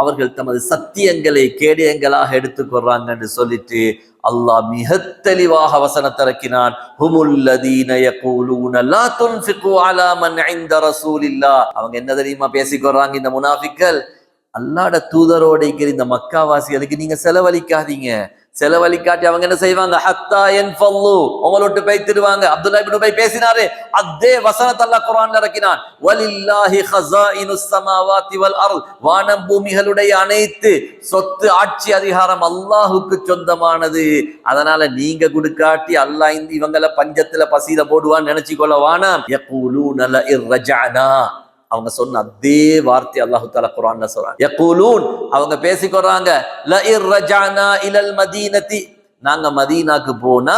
அவர்கள் தமது சத்தியங்களை கேடயங்களாக எடுத்துக்கொள்றாங்க என்று சொல்லிட்டு அல்லாஹ் மிக தெளிவாக வசனத்தை இறக்கினான். ஹுமுல்லதீன யகூலூன லா துன்ஃபிகு அலா மன் இன்த ரசூலில்லாஹ், அவங்க என்ன தெரியுமா பேசிக்கொள்றாங்க இந்த முனாஃபிக்கள்? அல்லாஹ்ட தூதரோட இருக்கிற இந்த மக்காவாசிகளுக்கு நீங்க செலவழிக்காதீங்க. செலவழிக்காட்டி அவங்க என்ன செய்வாங்க? ஹத்தா யன்ஃபல்லு, உங்களோட்டு பேய்த்திடுவாங்க. அப்துல்லாஹ் இப்னு உபை பேசினாரு, அதே வசனத்தை அல்லாஹ் குர்ஆன்ல இறக்கினான். வலில்லாஹி ஹஸாயினுஸ் ஸமாவாதி வல் அர்த், வானம் பூமிகளுடைய அனைத்து சொத்து ஆட்சி அதிகாரம் அல்லாஹ்வுக்கு சொந்தமானது. அதனால நீங்க கொடுக்காட்டி அல்லாஹ் இவங்களை பஞ்சத்துல பசியில போடுவான்னு நினைச்சுக்கொள்ள வானம். யகூலூன லஇர் ரஜஅனா, அவங்க சொன்ன அதே வார்த்தை அல்லாஹு தஆலா குர்ஆன்ல சொல்றாங்க. யகூலூன், அவங்க பேசிக்கொள்றாங்க, லஇர் ரஜஅனா இலல் மதீனதி, நாங்க மதீனாக்கு போனா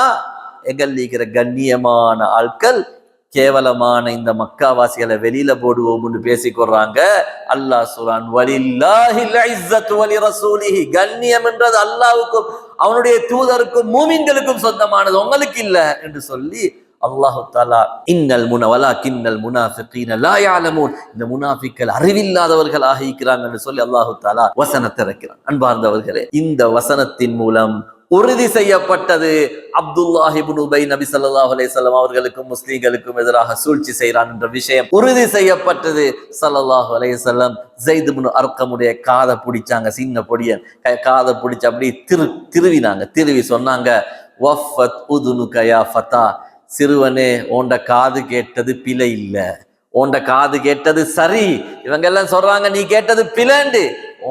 எங்கள் இருக்கிற கண்ணியமான ஆட்கள் கேவலமான இந்த மக்காவாசிகளை வெளியில போடுவோம்னு பேசிக்கொள்றாங்க. அல்லாஹ் சொல்றான், வலில்லாஹில் இஸ்ஸத்து வலிரசூலிஹி, கண்ணியம் என்றது அல்லாஹ்வுக்கும் அவனுடைய தூதருக்கும் மூமின்களுக்கும் சொந்தமானது, உங்களுக்கு இல்ல என்று சொல்லி அல்லாஹு தஆலா வலாக்கின்னல் முனாஃபிகீன லா யஅலமூன், இந்த முனாஃபிக்கள் அறிவில்லாதவர்களாக இருக்கிறாங்கன்னு சொல்லி அல்லாஹு தஆலா வசனத்தை இறக்கிறான். அன்பார்ந்தவர்களே, இந்த வசனத்தின் மூலம் உறுதி செய்யப்பட்டது அப்துல்லாஹ் இப்னு உபை நபி ஸல்லல்லாஹு அலைஹி வஸல்லம் அவர்களுக்கும் முஸ்லிம்களுக்கும் எதிராக சூழ்ச்சி செய்கிறான் என்ற விஷயம் உறுதி செய்யப்பட்டது. ஸல்லல்லாஹு அலைஹி வஸல்லம் ஸைத் இப்னு அர்கமுடைய காதை பிடிச்சாங்க, சின்ன பொடியன் காதை பிடிச்சு அப்படி திருவி சொன்னாங்க, வஃபத் உதுனுக யா ஃபதா, சிறுவனே ஓண்ட காது கேட்டது பிழை இல்ல, ஓண்ட காது கேட்டது சரி. இவங்க எல்லாம் சொல்றாங்க நீ கேட்டது பிளண்டு,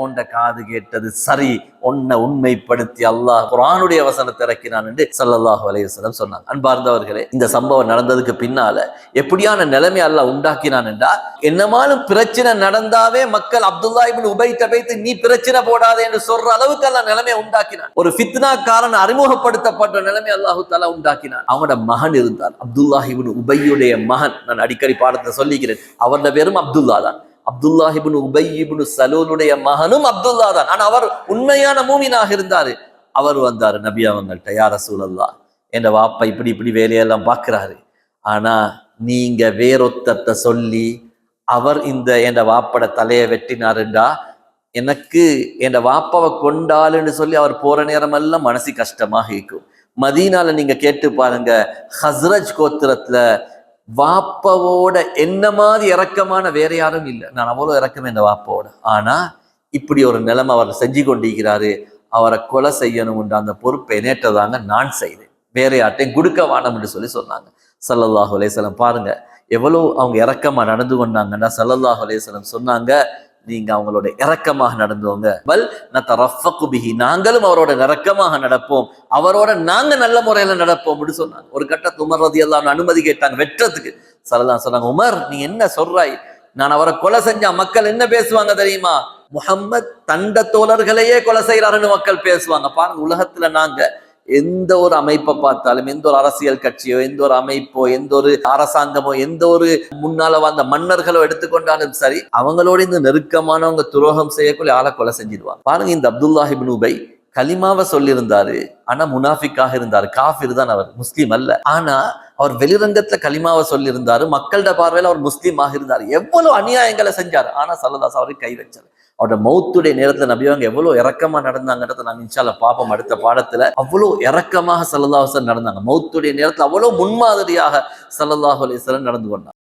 ஓண்ட காது கேட்டது சரி, உன்னை உண்மைப்படுத்தி அல்லாஹ் குர்ஆனுடைய வசனத்தை இறக்கினான் என்று ஸல்லல்லாஹு அலைஹி வஸல்லம் சொன்னாங்க. அன்பார்ந்தவர்களே, இந்த சம்பவம் நடந்ததுக்கு பின்னால எப்படியான நிலைமை அல்லாஹ் உண்டாக்கினான் என்றா, என்னமாலும் பிரச்சனை நடந்தாவே மக்கள் அப்துல்லா இப்னு உபை தபைத்து நீ பிரச்சனை போடாதே என்று சொல்ற அளவுக்கு அல்லாஹ் நிலைமையை உண்டாக்கினான். ஒரு ஃபித்னாக்காரன் அறிமுகப்படுத்தப்பட்ட நிலைமை அல்லாஹு தஆலா உண்டாக்கினான். அவனோட மகன் இருந்தார், அப்துல்லா இப்னு உபையுடைய மகன். நான் அடிக்கடி பாடத்தை சொல்லிக்கிறேன், அவருடைய பேரும் அப்துல்லா தான். அப்துல்லா இப்னு உபை இப்னு சலூலுடைய மகனும் அப்துல்லா தான். ஆனா அவர் உண்மையான மூமினாக இருந்தாரு. அவர் வந்தாரு நபி அவங்கள்ட்ட, யா ரசூலல்லாஹ், என் வாப்பா இப்படி இப்படி வேலையெல்லாம் பார்க்கிறாரு, ஆனா நீங்க வேறொத்தத்தை சொல்லி அவர் இந்த என் வாப்பட தலையை வெட்டினாருண்டா எனக்கு என் வாப்பாவை கொண்டாளுன்னு சொல்லி அவர் போற நேரம் எல்லாம் மனசு கஷ்டமாக இருக்கும். மதீனால நீங்க கேட்டு பாருங்க, ஹஸ்ரஜ் கோத்திரத்துல வாப்பாவோட என்ன மாதிரி இறக்கமான வேற யாரும் இல்லை. நான் அவ்வளவு இறக்கமே இந்த வாப்பாவோட. ஆனா இப்படி ஒரு நிலைமை அவர் செஞ்சு கொண்டிருக்கிறாரு, அவரை கொலை செய்யணும்ன்ற அந்த பொறுப்பை நேற்றதாங்க நான் செய்தேன், வேற யார்ட்டையும் கொடுக்க வேணாம் என்று சொல்லி சொன்னாங்க ஸல்லல்லாஹு அலைஹி வஸல்லம். பாருங்க எவ்வளவு அவங்க இறக்கமா நடந்து கொண்டாங்கன்னா, ஸல்லல்லாஹு அலைஹி வஸல்லம் சொன்னாங்க, நீங்க அவங்களோட இறக்கமாக நடந்துவோங்க. பல் நதரஃபகு பிஹி, நாங்களும் அவரோட இறக்கமாக நடப்போம், அவரோட நாங்க நல்ல முறையில நடப்போம் அப்படின்னு சொன்னாங்க. ஒரு கட்டத்து உமர் ரலியல்லாஹு அன்ஹு அனுமதி கேட்டாங்க வெட்டுறதுக்கு. ஸல்லல்லாஹு சொன்னாங்க, உமர் நீ என்ன சொல்றாய், நான் அவரை கொலை செஞ்சா மக்கள் என்ன பேசுவாங்க தெரியுமா, முஹம்மத் தண்ட தோழர்களையே கொலை செய்யறாருன்னு மக்கள் பேசுவாங்க. பாருங்க, உலகத்துல நாங்க எந்த ஒரு அமைப்பை பார்த்தாலும், எந்த ஒரு அரசியல் கட்சியோ, எந்த ஒரு அமைப்போ, எந்த ஒரு அரசாங்கமோ, எந்த ஒரு முன்னால வந்த மன்னர்களோ எடுத்துக்கொண்டாலும் சரி, அவங்களோட இந்த நெருக்கமானவங்க துரோகம் செய்யக்கூடிய ஆளை கொலை செஞ்சிடுவாங்க. பாருங்க, இந்த அப்துல்லா இப்னு உபை கலிமாவை சொல்லியிருந்தாரு, ஆனா முனாஃபிக்காக இருந்தாரு, காஃபிர் தான், அவர் முஸ்லீம் அல்ல. ஆனா அவர் வெளிரங்கத்துல கலிமாவை சொல்லியிருந்தாரு, மக்களோட பார்வையில அவர் முஸ்லீமாக இருந்தார். எவ்வளவு அநியாயங்களை செஞ்சாரு, ஆனா ஸல்லல்லாஹு அவருக்கு கை வச்சாரு. அவரோட மௌத்துடைய நேரத்துல நபியவங்க எவ்வளவு இறக்கமா நடந்தாங்கன்றத நாங்க இன்ஷா அல்லாஹ் பார்ப்போம் அடுத்த பாடத்துல. அவ்வளவு இறக்கமாக ஸல்லல்லாஹு அலைஹி வஸல்லம் நடந்தாங்க. மௌத்துடைய நேரத்துல அவ்வளவு முன்மாதிரியாக ஸல்லல்லாஹு அலைஹி வஸல்லம் நடந்து கொண்டாங்க.